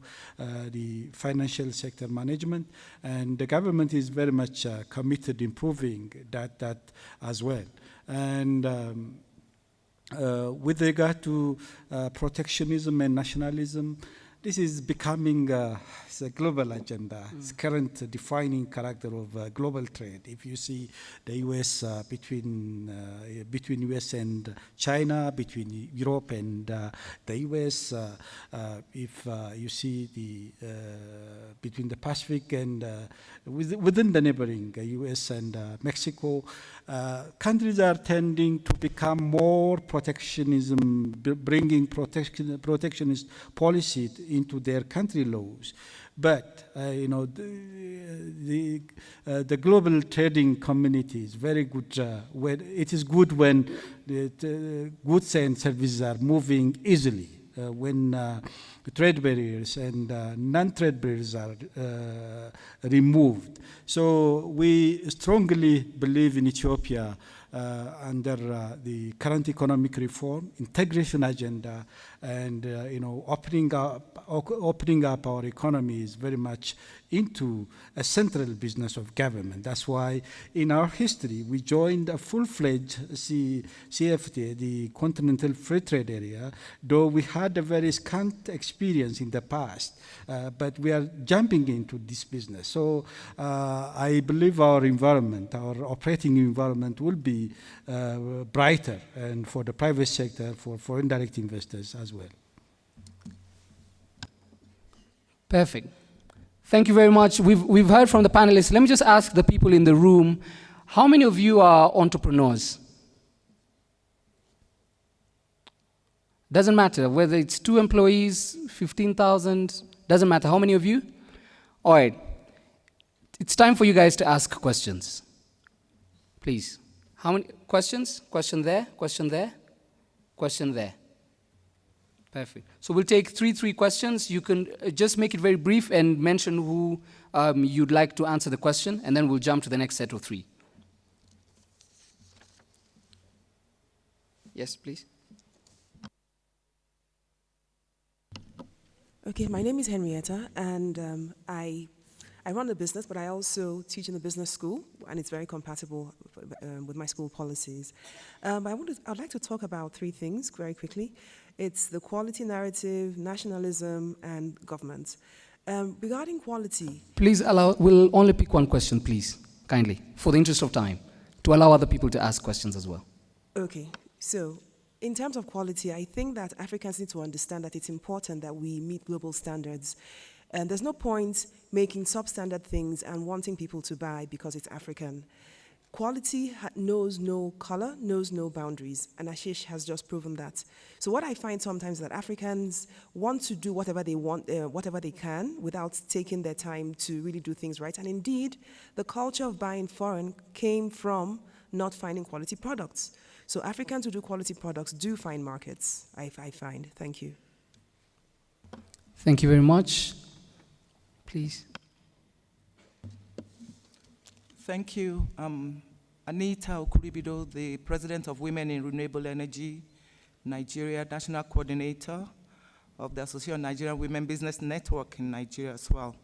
the financial sector management. And the government is very much committed improving that as well. And with regard to protectionism and nationalism, this is becoming it's a global agenda. It's current defining character of global trade. If you see the U.S. between U.S. and China, between Europe and the U.S., if you see the between the Pacific and within the neighboring U.S. and Mexico, countries are tending to become more protectionism, bringing protectionist policy into their country laws. But the global trading community is very good. It is good when the goods and services are moving easily. When trade barriers and non-trade barriers are removed. So we strongly believe in Ethiopia under the current economic reform, integration agenda, and opening up our economy is very much into a central business of government. That's why in our history we joined a full-fledged CFTA, the Continental Free Trade Area, though we had a very scant experience in the past, but we are jumping into this business. So I believe our environment, our operating environment will be brighter, and for the private sector, for foreign direct investors as well. Perfect. Thank you very much. We've heard from the panelists. Let me just ask the people in the room, how many of you are entrepreneurs? Doesn't matter whether it's 2 employees, 15,000, doesn't matter. How many of you? All right. It's time for you guys to ask questions. Please. How many questions? Question there, question there, question there. Perfect. So we'll take three questions. You can just make it very brief and mention who you'd like to answer the question, and then we'll jump to the next set of 3. Yes, please. Okay, my name is Henrietta, and I run a business, but I also teach in a business school, and it's very compatible with my school policies. I'd like to talk about 3 things very quickly. It's the quality narrative, nationalism, and government. Regarding quality... Please allow, we'll only pick 1 question, please, kindly, for the interest of time, to allow other people to ask questions as well. Okay, so in terms of quality, I think that Africans need to understand that it's important that we meet global standards. And there's no point making substandard things and wanting people to buy because it's African. Quality knows no color, knows no boundaries, and Ashish has just proven that. So what I find sometimes is that Africans want to do whatever they want, whatever they can, without taking their time to really do things right. And indeed, the culture of buying foreign came from not finding quality products. So Africans who do quality products do find markets, I find. Thank you. Thank you very much. Please. Thank you. Anita Okuribido, the President of Women in Renewable Energy, Nigeria, National Coordinator of the Association of Nigerian Women Business Network in Nigeria as well.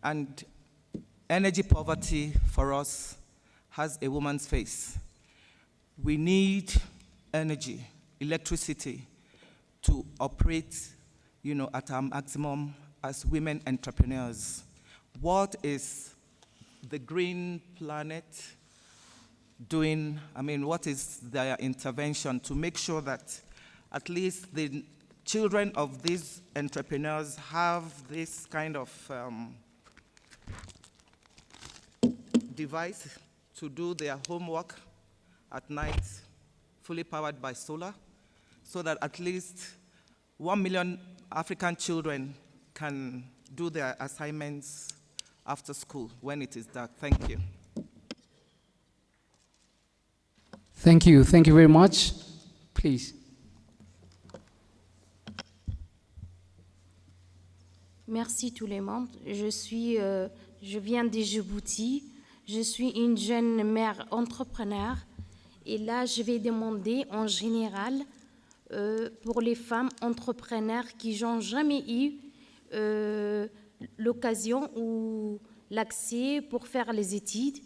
And energy poverty for us has a woman's face. We need energy, electricity, to operate, at our maximum as women entrepreneurs. What is the Green Planet doing? What is their intervention to make sure that at least the children of these entrepreneurs have this kind of device to do their homework at night, fully powered by solar, so that at least 1 million African children can do their assignments after school when it is dark? Thank you. Thank you. Thank you very much. Please. Merci tous les membres. Je viens de Djibouti. Je suis une jeune mère entrepreneur. Et là, je vais demander en général pour les femmes entrepreneurs qui n'ont jamais eu l'occasion ou l'accès pour faire les études.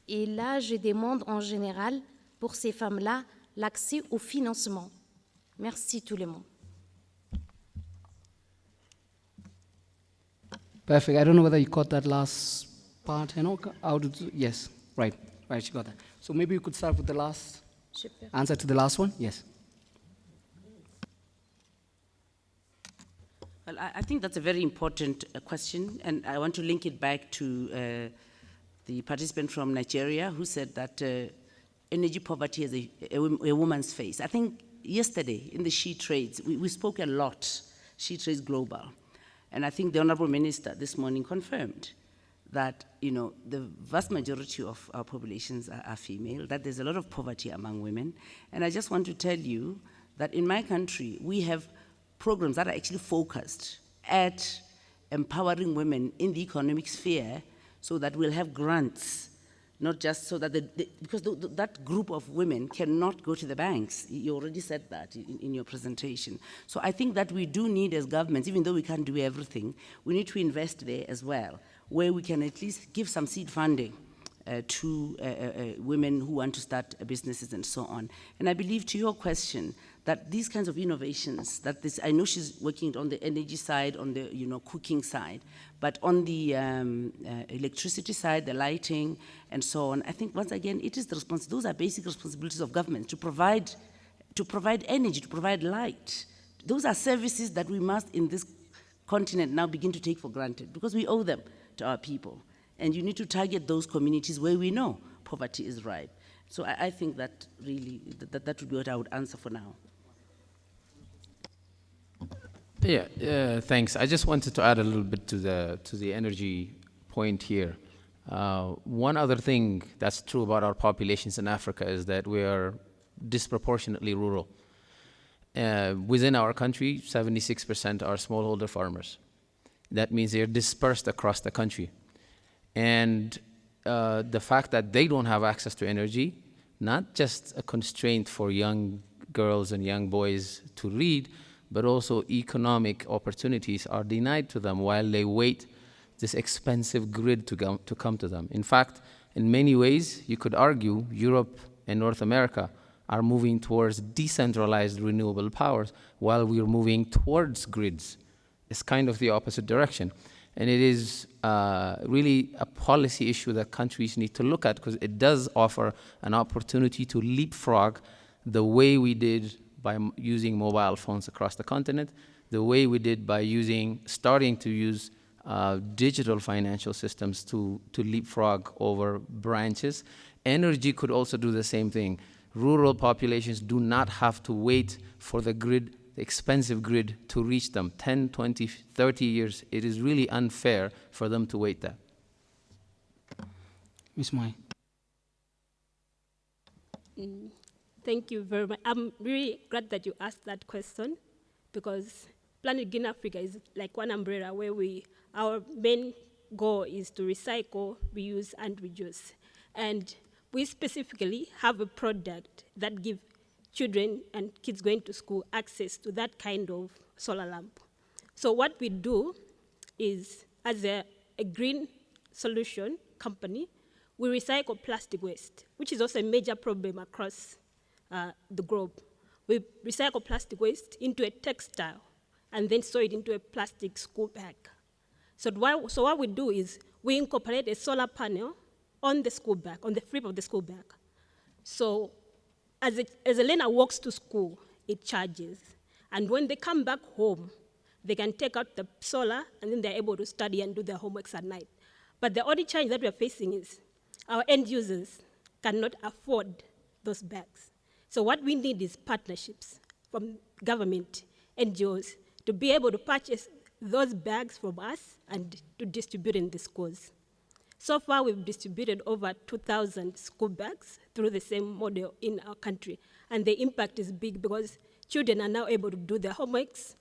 Et là, je demande en général pour ces femmes-là l'accès au financement. Merci tout le monde. Perfect. I don't know whether you caught that last part. Yes, right, you got that. So maybe you could start with the last answer to the last one. Yes. Well, I think that's a very important question, and I want to link it back to the participant from Nigeria who said that energy poverty is a woman's face. I think yesterday in the SheTrades, we spoke a lot, SheTrades Global, and I think the Honorable Minister this morning confirmed that the vast majority of our populations are female, that there's a lot of poverty among women, and I just want to tell you that in my country, we have programs that are actually focused at empowering women in the economic sphere so that we'll have grants, not just so that, because that group of women cannot go to the banks. You already said that in your presentation. So I think that we do need as governments, even though we can't do everything, we need to invest there as well, where we can at least give some seed funding to women who want to start businesses and so on. And I believe, to your question, that these kinds of innovations, I know she's working on the energy side, on the cooking side, but on the electricity side, the lighting, and so on, I think once again, it is those are basic responsibilities of government to provide energy, to provide light. Those are services that we must, in this continent, now begin to take for granted, because we owe them to our people. And you need to target those communities where we know poverty is ripe. So I think that really, that would be what I would answer for now. Yeah, thanks. I just wanted to add a little bit to the energy point here. One other thing that's true about our populations in Africa is that we are disproportionately rural. Within our country, 76% are smallholder farmers. That means they're dispersed across the country. And the fact that they don't have access to energy, not just a constraint for young girls and young boys to read, but also economic opportunities are denied to them while they wait this expensive grid to come to them. In fact, in many ways, you could argue Europe and North America are moving towards decentralized renewable powers while we're moving towards grids. It's kind of the opposite direction. And it is really a policy issue that countries need to look at, because it does offer an opportunity to leapfrog the way we did by using mobile phones across the continent, the way we did by starting to use digital financial systems to leapfrog over branches. Energy could also do the same thing. Rural populations do not have to wait for the grid, the expensive grid, to reach them. 10, 20, 30 years, it is really unfair for them to wait that. Ms. Mai. Thank you very much. I'm really glad that you asked that question, because Planet Green Africa is like one umbrella where our main goal is to recycle, reuse, and reduce. And we specifically have a product that gives children and kids going to school access to that kind of solar lamp. So what we do is, as a green solution company, we recycle plastic waste, which is also a major problem across the globe. We recycle plastic waste into a textile and then sew it into a plastic school bag. So what we do is we incorporate a solar panel on the school bag, on the flip of the school bag. So as a learner walks to school, it charges. And when they come back home, they can take out the solar, and then they're able to study and do their homeworks at night. But the only challenge that we're facing is our end users cannot afford those bags. So what we need is partnerships from government, NGOs, to be able to purchase those bags from us and to distribute in the schools. So far, we've distributed over 2,000 school bags through the same model in our country. And the impact is big because children are now able to do their homeworks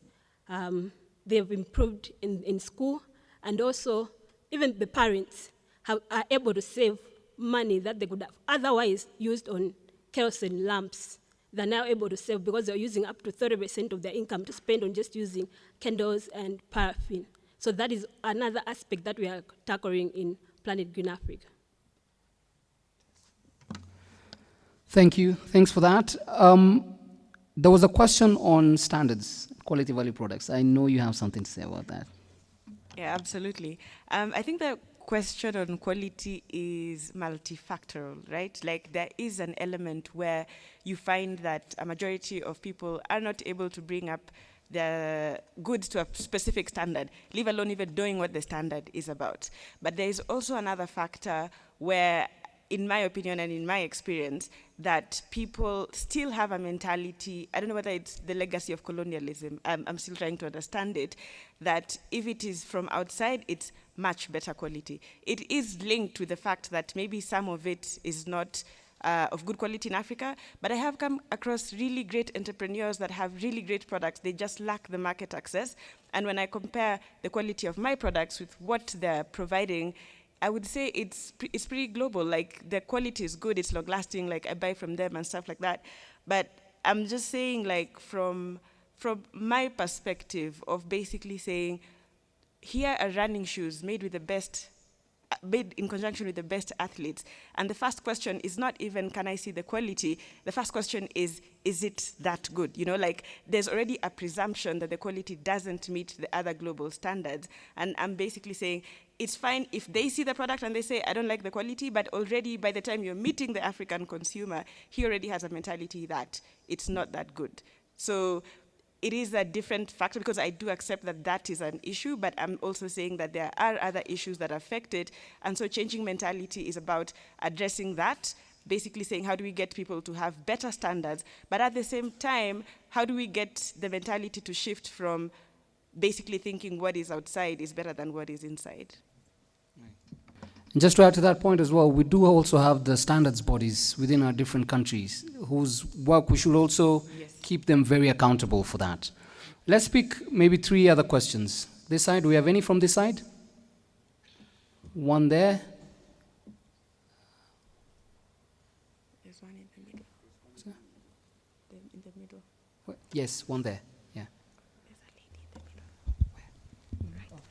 they've improved in school, and also even the parents are able to save money that they could have otherwise used on kerosene lamps. They're now able to save because they're using up to 30% of their income to spend on just using candles and paraffin. So that is another aspect that we are tackling in Planet Green Africa. Thank you. Thanks for that. There was a question on standards, quality value products. I know you have something to say about that. Yeah, absolutely. I think the question on quality is multifactorial, right? Like there is an element where you find that a majority of people are not able to bring up the goods to a specific standard, leave alone even knowing what the standard is about. But there is also another factor where, in my opinion and in my experience, that people still have a mentality, I don't know whether it's the legacy of colonialism, I'm still trying to understand it, that if it is from outside, it's much better quality. It is linked with the fact that maybe some of it is not of good quality in Africa, but I have come across really great entrepreneurs that have really great products. They just lack the market access. And when I compare the quality of my products with what they're providing, I would say it's pretty global. Like the quality is good, it's long lasting, like I buy from them and stuff like that. But I'm just saying, like from my perspective of basically saying, here are running shoes made with the best, made in conjunction with the best athletes. And the first question is not even, can I see the quality? The first question is it that good? You know, like there's already a presumption that the quality doesn't meet the other global standards. And I'm basically saying, it's fine if they see the product and they say, I don't like the quality, but already by the time you're meeting the African consumer, he already has a mentality that it's not that good. So it is a different factor, because I do accept that that is an issue, but I'm also saying that there are other issues that affect it. And so changing mentality is about addressing that, basically saying, how do we get people to have better standards? But at the same time, how do we get the mentality to shift from basically thinking what is outside is better than what is inside? Just to add to that point as well, we do also have the standards bodies within our different countries whose work we should also keep them very accountable for that. Let's pick maybe 3 other questions. This side, do we have any from this side? One there. There's one in the middle. In the middle. Yes, one there. Yeah. There's a lady in the middle. Where? Right.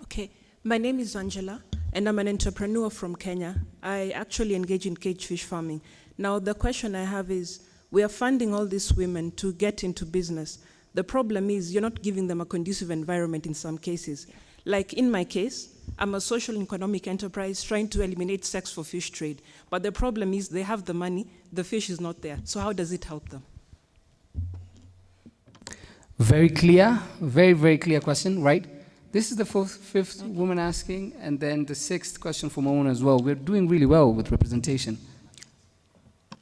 Okay, my name is Angela, and I'm an entrepreneur from Kenya. I actually engage in cage fish farming. Now, the question I have is, we are funding all these women to get into business. The problem is you're not giving them a conducive environment in some cases. Like in my case, I'm a social and economic enterprise trying to eliminate sex for fish trade. But the problem is they have the money, the fish is not there. So how does it help them? Very clear, very, very clear question, right? This is the fifth woman asking, and then the 6th question from a woman as well. We're doing really well with representation.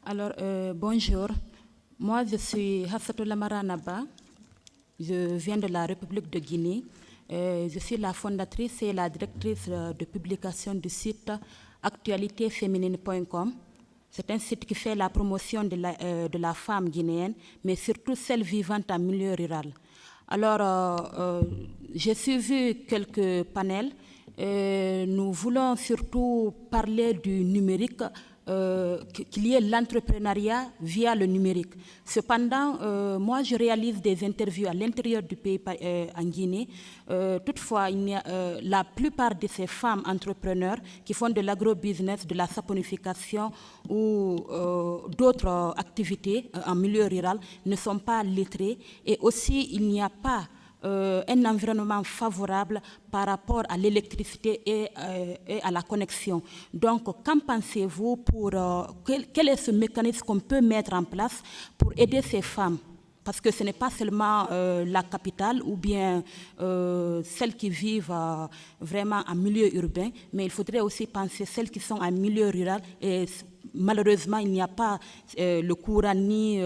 Alors, bonjour. Moi, je suis Hafsatoula Maranaba. Je viens de la République de Guinée. Je suis la fondatrice et la directrice de publication du site actualitéféminine.com. C'est un site qui fait la promotion de la femme guinéenne, mais surtout celle vivante en milieu rural. Alors, j'ai suivi quelques panels. Nous voulons surtout parler du numérique, qu'il y ait l'entrepreneuriat via le numérique. Cependant, moi, je réalise des interviews à l'intérieur du pays en Guinée. Toutefois, la plupart de ces femmes entrepreneurs qui font de l'agrobusiness, de la saponification ou d'autres activités en milieu rural ne sont pas lettrées. Et aussi, il n'y a pas un environnement favorable par rapport à l'électricité et à la connexion. Donc, qu'en pensez-vous pour quel est ce mécanisme qu'on peut mettre en place pour aider ces femmes? Parce que ce n'est pas seulement la capitale ou bien celles qui vivent vraiment en milieu urbain, mais il faudrait aussi penser celles qui sont en milieu rural et malheureusement, il n'y a pas le courant ni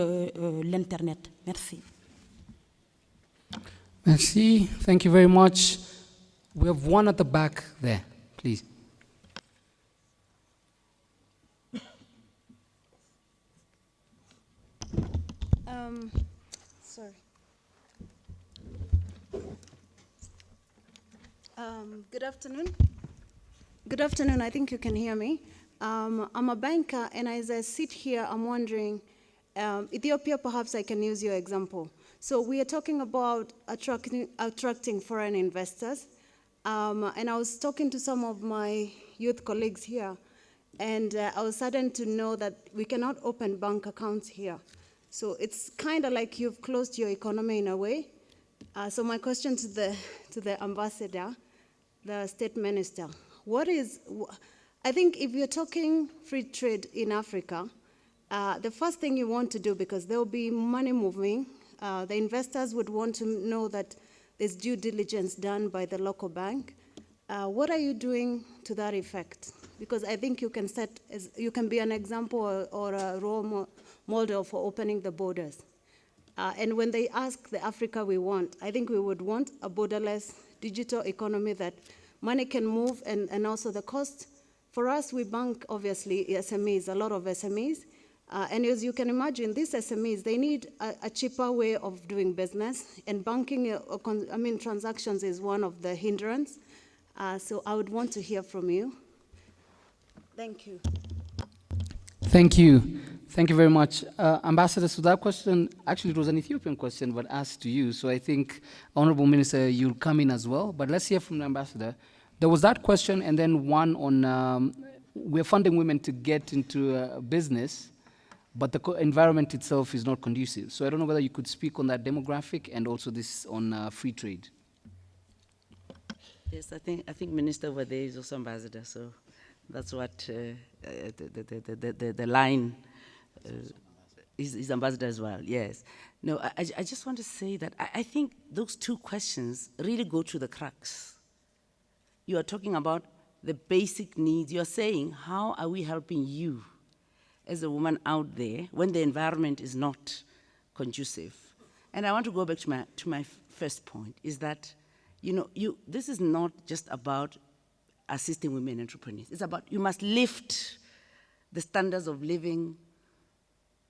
l'Internet. Merci. Merci. Thank you very much. We have one at the back there, please. Sorry. Good afternoon. Good afternoon. I think you can hear me. I'm a banker, and as I sit here, I'm wondering, Ethiopia, perhaps I can use your example. So we are talking about attracting foreign investors, and I was talking to some of my youth colleagues here, and I was saddened to know that we cannot open bank accounts here. So it's kind of like you've closed your economy in a way. So my question to the ambassador, the state minister, I think if you're talking free trade in Africa, the first thing you want to do, because there will be money moving, the investors would want to know that there's due diligence done by the local bank. What are you doing to that effect? Because I think you can be an example or a role model for opening the borders. And when they ask the Africa we want, I think we would want a borderless digital economy that money can move, and also the cost. For us, we bank, obviously, SMEs, a lot of SMEs. And as you can imagine, these SMEs, they need a cheaper way of doing business. And banking, transactions is one of the hindrance. So I would want to hear from you. Thank you. Thank you. Thank you very much. Ambassador, so that question, actually it was an Ethiopian question, but asked to you. So I think, Honorable Minister, you'll come in as well. But let's hear from the Ambassador. There was that question, and then one on we're funding women to get into business, but the environment itself is not conducive. So I don't know whether you could speak on that demographic and also this on free trade. Yes, I think Minister over there is also ambassador, so that's what the line is ambassador as well, yes. No, I just want to say that I think those two questions really go to the crux. You are talking about the basic needs. You are saying, how are we helping you as a woman out there when the environment is not conducive? And I want to go back to my first point, is that this is not just about assisting women entrepreneurs. It's about, you must lift the standards of living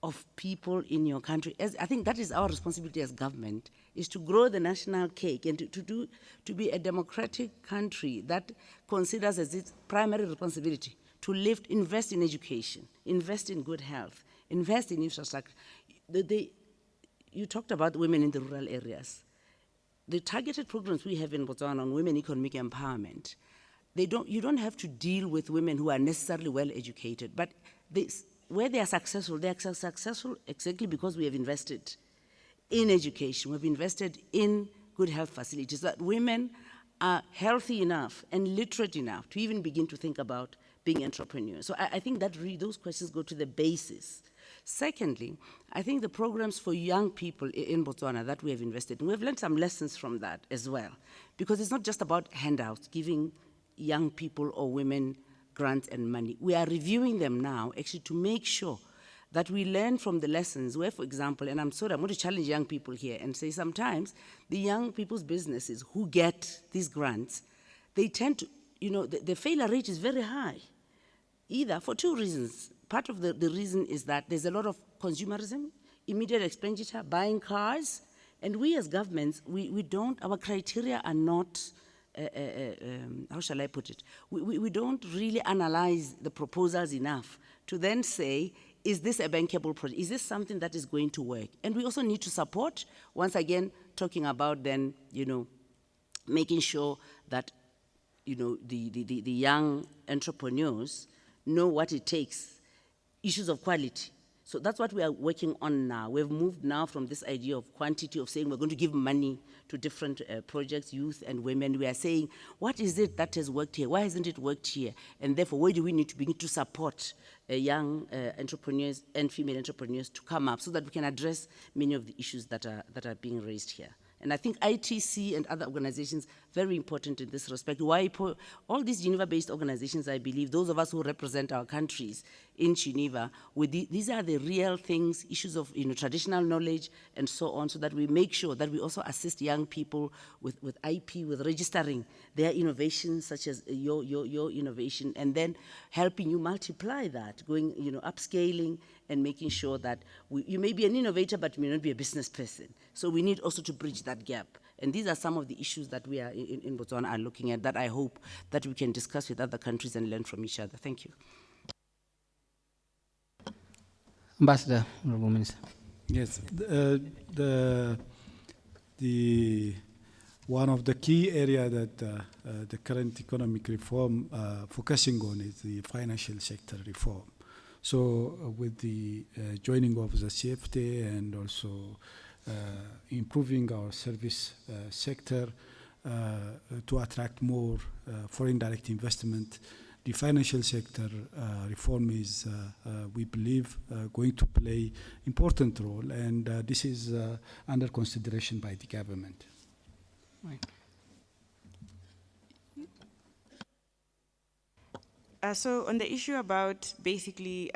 of people in your country. I think that is our responsibility as government, is to grow the national cake and to be a democratic country that considers as its primary responsibility to lift, invest in education, invest in good health, invest in infrastructure. You talked about women in the rural areas. The targeted programs we have in Botswana on women economic empowerment, you don't have to deal with women who are necessarily well educated, but where they are successful exactly because we have invested in education, we've invested in good health facilities, that women are healthy enough and literate enough to even begin to think about being entrepreneurs. So I think that those questions go to the basis. Secondly, I think the programs for young people in Botswana that we have invested in, we've learned some lessons from that as well, because it's not just about handouts, giving young people or women grants and money. We are reviewing them now, actually, to make sure that we learn from the lessons where, for example, and I'm going to challenge young people here and say sometimes the young people's businesses who get these grants, they tend to, the failure rate is very high, either for two reasons. Part of the reason is that there's a lot of consumerism, immediate expenditure, buying cars, and we as governments, our criteria are not, how shall I put it? We don't really analyze the proposals enough to then say, is this a bankable project? Is this something that is going to work? And we also need to support, once again, talking about then, making sure that, the young entrepreneurs know what it takes, issues of quality. So that's what we are working on now. We've moved now from this idea of quantity of saying we're going to give money to different projects, youth and women. We are saying, what is it that has worked here? Why hasn't it worked here? And therefore, where do we need to begin to support young entrepreneurs and female entrepreneurs to come up so that we can address many of the issues that are being raised here? And I think ITC and other organizations very important in this respect. All these Geneva-based organizations, I believe, those of us who represent our countries in Geneva, these are the real things, issues of traditional knowledge and so on, so that we make sure that we also assist young people with IP, with registering their innovations, such as your innovation, and then helping you multiply that, going, upscaling and making sure that you may be an innovator, but you may not be a business person. So we need also to bridge that gap. And these are some of the issues that we are in Botswana are looking at that I hope that we can discuss with other countries and learn from each other. Thank you. Ambassador, Honorable Minister. Yes, one of the key areas that the current economic reform focusing on is the financial sector reform. So with the joining of the CFTA and also improving our service sector to attract more foreign direct investment, the financial sector reform is, we believe, going to play important role, and this is under consideration by the government. Right. So on the issue about basically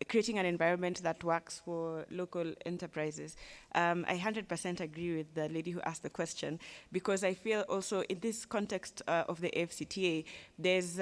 creating an environment that works for local enterprises, I 100% agree with the lady who asked the question, because I feel also in this context of the AfCFTA, there's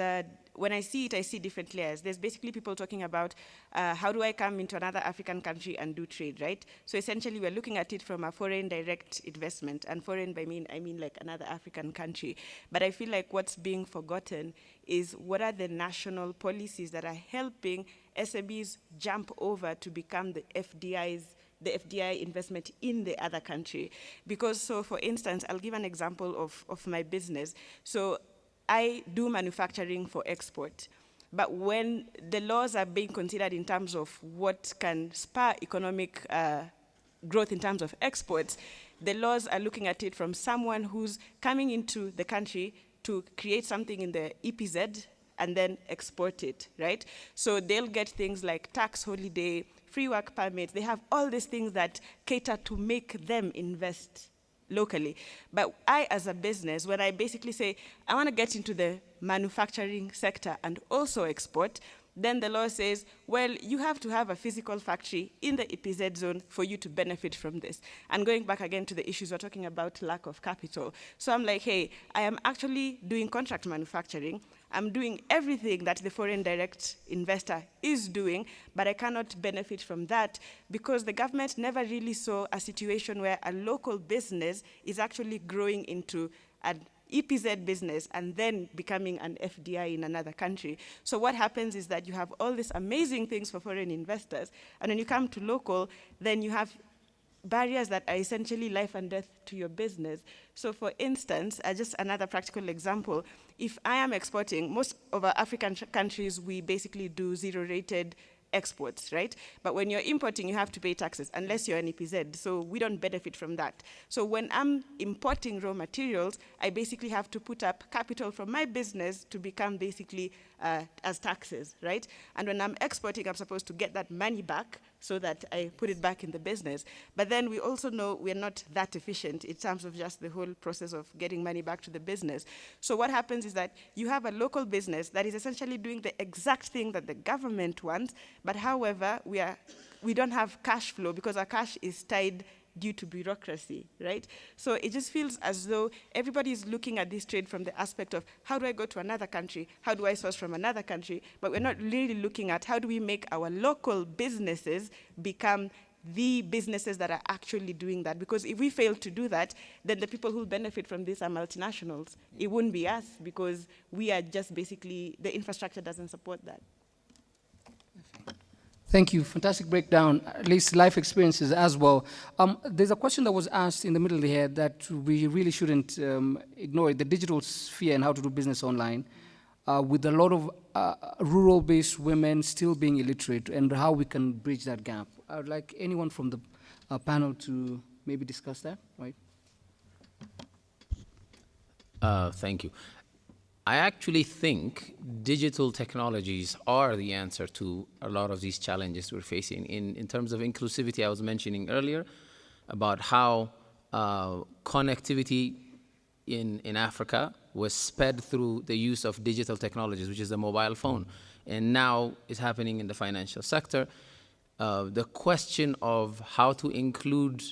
when I see it, I see different layers. There's basically people talking about how do I come into another African country and do trade, right? So essentially, we're looking at it from a foreign direct investment, and foreign I mean like another African country. But I feel like what's being forgotten is what are the national policies that are helping SMEs jump over to become the FDI investment in the other country. Because, so for instance, I'll give an example of my business. So I do manufacturing for export. But when the laws are being considered in terms of what can spur economic growth in terms of exports, the laws are looking at it from someone who's coming into the country to create something in the EPZ and then export it, right? So they'll get things like tax holiday, free work permits. They have all these things that cater to make them invest locally. But I, as a business, when I basically say, I want to get into the manufacturing sector and also export, then the law says, well, you have to have a physical factory in the EPZ zone for you to benefit from this. And going back again to the issues we're talking about, lack of capital. So I'm like, hey, I am actually doing contract manufacturing. I'm doing everything that the foreign direct investor is doing, but I cannot benefit from that because the government never really saw a situation where a local business is actually growing into an EPZ business and then becoming an FDI in another country. So what happens is that you have all these amazing things for foreign investors, and when you come to local, then you have barriers that are essentially life and death to your business. So for instance, just another practical example, if I am exporting, most of our African countries, we basically do zero-rated exports, right? But when you're importing, you have to pay taxes, unless you're an EPZ, so we don't benefit from that. So when I'm importing raw materials, I basically have to put up capital from my business to become basically as taxes, right? And when I'm exporting, I'm supposed to get that money back so that I put it back in the business. But then we also know we're not that efficient in terms of just the whole process of getting money back to the business. So what happens is that you have a local business that is essentially doing the exact thing that the government wants, but however, we don't have cash flow because our cash is tied due to bureaucracy, right? So it just feels as though everybody is looking at this trade from the aspect of how do I go to another country? How do I source from another country? But we're not really looking at how do we make our local businesses become the businesses that are actually doing that. Because if we fail to do that, then the people who benefit from this are multinationals. It wouldn't be us because we are just basically, the infrastructure doesn't support that. Thank you. Fantastic breakdown, at least life experiences as well. There's a question that was asked in the middle here that we really shouldn't ignore, the digital sphere and how to do business online, with a lot of rural-based women still being illiterate and how we can bridge that gap. I would like anyone from the panel to maybe discuss that, right? Thank you. I actually think digital technologies are the answer to a lot of these challenges we're facing. In terms of inclusivity, I was mentioning earlier about how connectivity in Africa was sped through the use of digital technologies, which is the mobile phone. And now it's happening in the financial sector. The question of how to include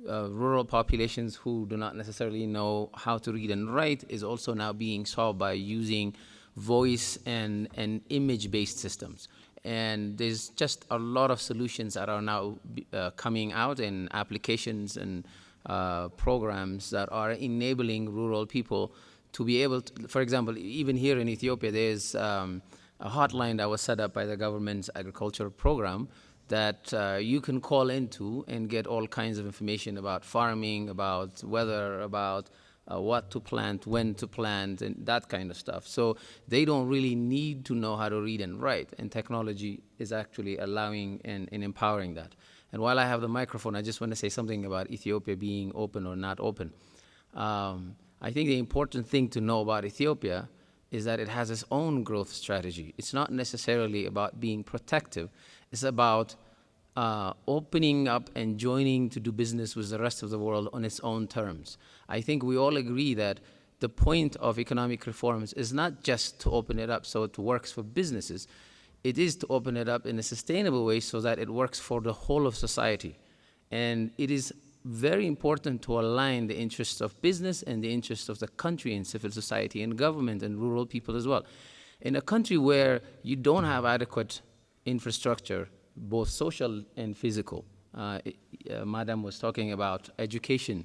rural populations who do not necessarily know how to read and write is also now being solved by using voice and image-based systems. And there's just a lot of solutions that are now coming out in applications and programs that are enabling rural people to be able to, for example, even here in Ethiopia, there's a hotline that was set up by the government's agriculture program that you can call into and get all kinds of information about farming, about weather, about what to plant, when to plant, and that kind of stuff. So they don't really need to know how to read and write, and technology is actually allowing and empowering that. And while I have the microphone, I just want to say something about Ethiopia being open or not open. I think the important thing to know about Ethiopia is that it has its own growth strategy. It's not necessarily about being protective. It's about opening up and joining to do business with the rest of the world on its own terms. I think we all agree that the point of economic reforms is not just to open it up so it works for businesses. It is to open it up in a sustainable way so that it works for the whole of society. And it is very important to align the interests of business and the interests of the country and civil society and government and rural people as well. In a country where you don't have adequate infrastructure, both social and physical, Madam was talking about education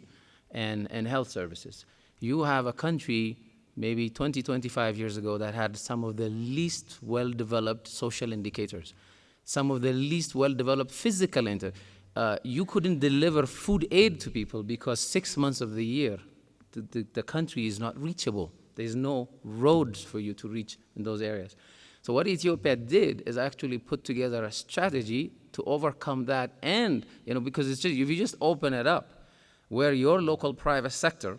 and health services. You have a country maybe 20, 25 years ago that had some of the least well-developed social indicators, some of the least well-developed physical indicators. You couldn't deliver food aid to people because 6 months of the year, the country is not reachable. There's no roads for you to reach in those areas. So what Ethiopia did is actually put together a strategy to overcome that, and because it's just, if you just open it up, where your local private sector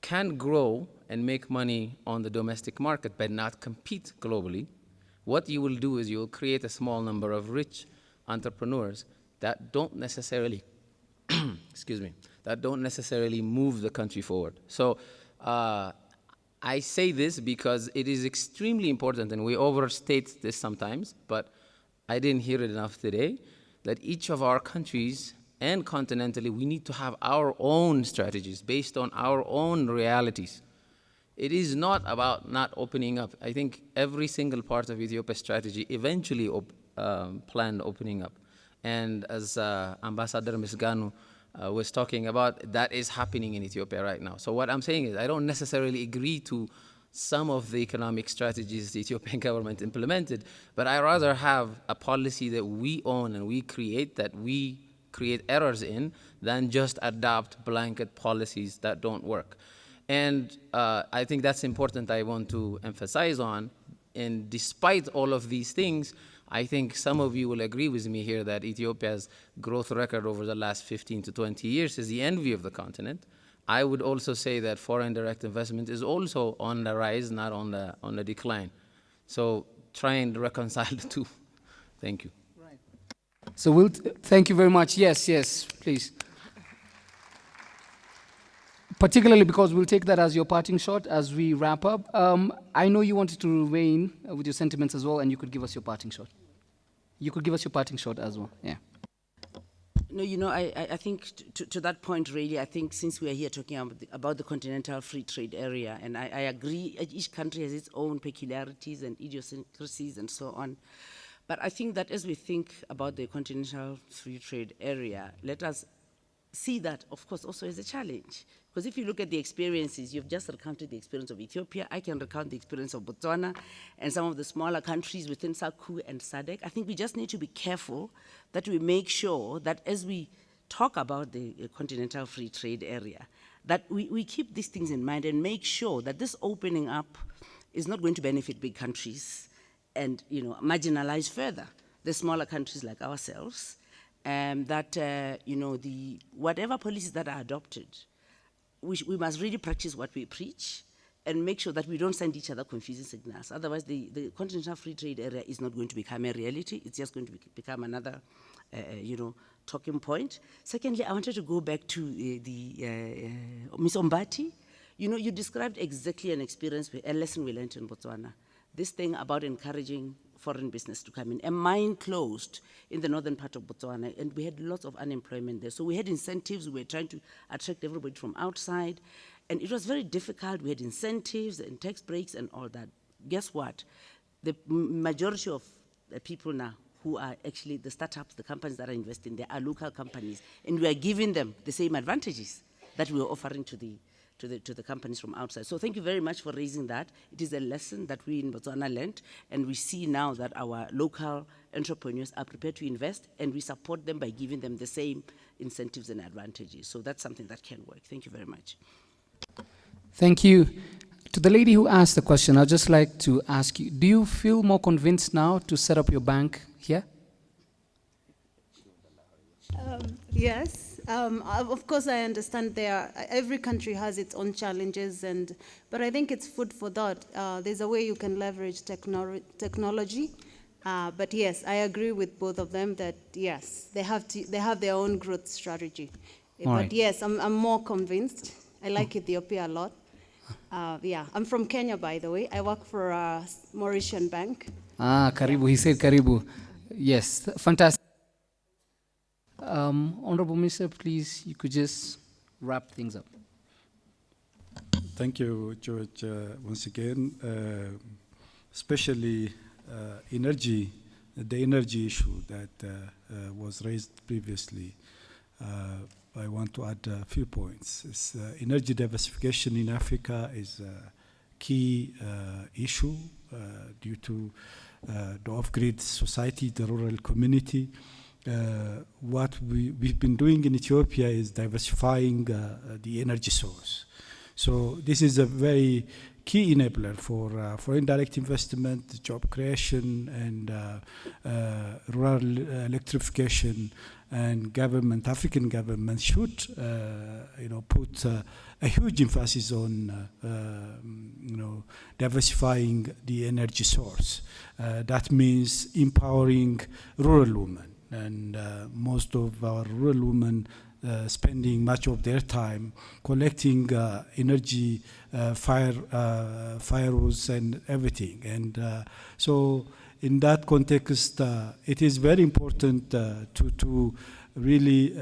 can grow and make money on the domestic market but not compete globally, what you will do is you will create a small number of rich entrepreneurs that don't necessarily, excuse me, that don't necessarily move the country forward. So I say this because it is extremely important, and we overstate this sometimes, but I didn't hear it enough today, that each of our countries and continentally, we need to have our own strategies based on our own realities. It is not about not opening up. I think every single part of Ethiopia's strategy eventually planned opening up. And as Ambassador Misganu was talking about, that is happening in Ethiopia right now. So what I'm saying is I don't necessarily agree to some of the economic strategies the Ethiopian government implemented, but I rather have a policy that we own and we create, that we create errors in, than just adopt blanket policies that don't work. And I think that's important. I want to emphasize on. And despite all of these things, I think some of you will agree with me here that Ethiopia's growth record over the last 15 to 20 years is the envy of the continent. I would also say that foreign direct investment is also on the rise, not on the decline. So try and reconcile the two. Thank you. Right. So thank you very much. Yes, please. Particularly because we'll take that as your parting shot as we wrap up. I know you wanted to remain with your sentiments as well, and you could give us your parting shot. You could give us your parting shot as well, yeah. No, I think to that point, really, I think since we are here talking about the continental free trade area, and I agree, each country has its own peculiarities and idiosyncrasies and so on. But I think that as we think about the continental free trade area, let us see that, of course, also as a challenge. Because if you look at the experiences, you've just recounted the experience of Ethiopia, I can recount the experience of Botswana and some of the smaller countries within SACU and SADC. I think we just need to be careful that we make sure that as we talk about the continental free trade area, that we keep these things in mind and make sure that this opening up is not going to benefit big countries and marginalize further the smaller countries like ourselves, that whatever policies that are adopted, we must really practice what we preach and make sure that we don't send each other confusing signals. Otherwise, the continental free trade area is not going to become a reality. It's just going to become another, talking point. Secondly, I wanted to go back to Ms. Ombati. You know, you described exactly an experience, a lesson we learned in Botswana. This thing about encouraging foreign business to come in. A mine closed in the northern part of Botswana, and we had lots of unemployment there. So we had incentives. We were trying to attract everybody from outside, and it was very difficult. We had incentives and tax breaks and all that. Guess what? The majority of the people now who are actually the startups, the companies that are investing there, are local companies, and we are giving them the same advantages that we were offering to the companies from outside. So thank you very much for raising that. It is a lesson that we in Botswana learned, and we see now that our local entrepreneurs are prepared to invest, and we support them by giving them the same incentives and advantages. So that's something that can work. Thank you very much. Thank you. To the lady who asked the question, I'd just like to ask you, do you feel more convinced now to set up your bank here? Yes. Of course, I understand every country has its own challenges, but I think it's food for thought. There's a way you can leverage technology. But yes, I agree with both of them that yes, they have their own growth strategy. But yes, I'm more convinced. I like Ethiopia a lot. Yeah, I'm from Kenya, by the way. I work for a Mauritian bank. Karibu. He said Karibu. Yes, fantastic. Honorable Minister, please, you could just wrap things up. Thank you, George, once again. Especially the energy issue that was raised previously. I want to add a few points. Energy diversification in Africa is a key issue due to the off-grid society, the rural community. What we've been doing in Ethiopia is diversifying the energy source. So this is a very key enabler for indirect investment, job creation, and rural electrification. And African government should, put a huge emphasis on, diversifying the energy source. That means empowering rural women. And most of our rural women spending much of their time collecting energy, firewood and everything. And so in that context, it is very important to really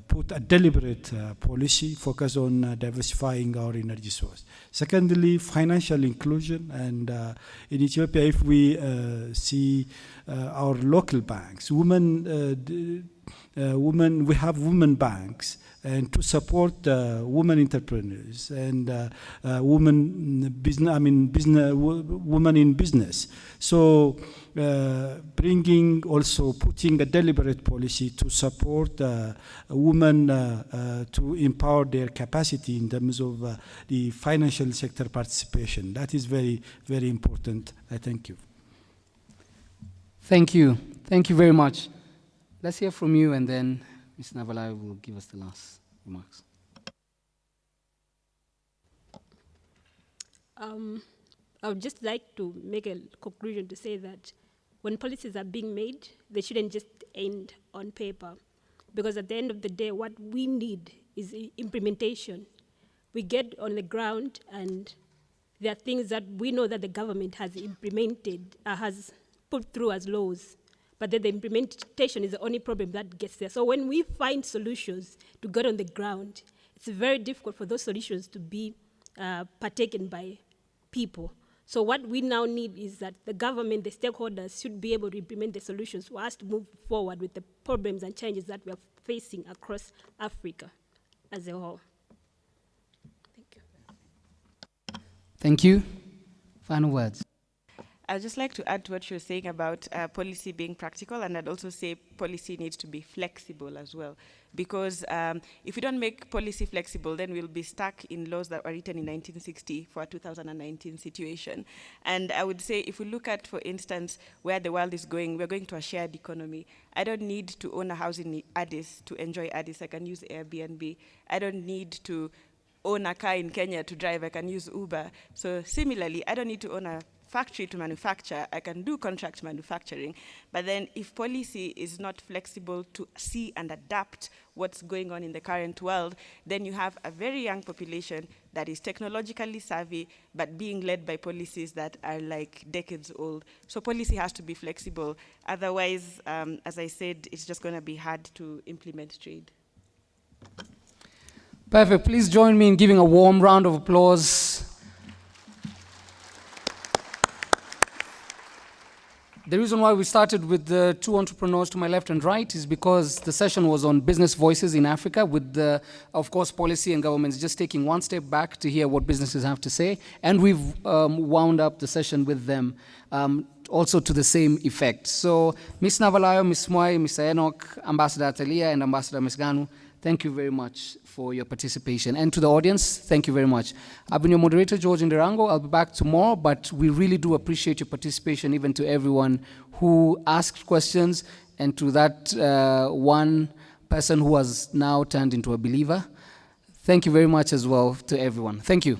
put a deliberate policy, focus on diversifying our energy source. Secondly, financial inclusion. And in Ethiopia, if we see our local banks, we have women banks, and to support women entrepreneurs and women in business. So putting a deliberate policy to support women to empower their capacity in terms of the financial sector participation. That is very, very important. I thank you. Thank you. Thank you very much. Let's hear from you, and then Ms. Navalai will give us the last remarks. I would just like to make a conclusion to say that when policies are being made, they shouldn't just end on paper, because at the end of the day, what we need is implementation. We get on the ground, and there are things that we know that the government has implemented, has put through as laws, but then the implementation is the only problem that gets there. So when we find solutions to get on the ground, it's very difficult for those solutions to be partaken by people. So what we now need is that the government, the stakeholders, should be able to implement the solutions for us to move forward with the problems and challenges that we are facing across Africa as a whole. Thank you. Thank you. Final words. I'd just like to add to what you're saying about policy being practical, and I'd also say policy needs to be flexible as well. Because if we don't make policy flexible, then we'll be stuck in laws that were written in 1960 for a 2019 situation. And I would say if we look at, for instance, where the world is going, we're going to a shared economy. I don't need to own a house in Addis to enjoy Addis. I can use Airbnb. I don't need to own a car in Kenya to drive. I can use Uber. So similarly, I don't need to own a factory to manufacture, I can do contract manufacturing, but then if policy is not flexible to see and adapt what's going on in the current world, then you have a very young population that is technologically savvy, but being led by policies that are like decades old. So policy has to be flexible. Otherwise, as I said, it's just going to be hard to implement trade. Perfect. Please join me in giving a warm round of applause. The reason why we started with the two entrepreneurs to my left and right is because the session was on business voices in Africa with, of course, policy and governments just taking one step back to hear what businesses have to say. And we've wound up the session with them also to the same effect. So Ms. Navalayo, Ms. Mwai, Mr. Enoch, Ambassador Atalia, and Ambassador Misganu, thank you very much for your participation. And to the audience, thank you very much. I've been your moderator, George Ndirango. I'll be back tomorrow, but we really do appreciate your participation, even to everyone who asked questions, and to that one person who has now turned into a believer. Thank you very much as well to everyone. Thank you.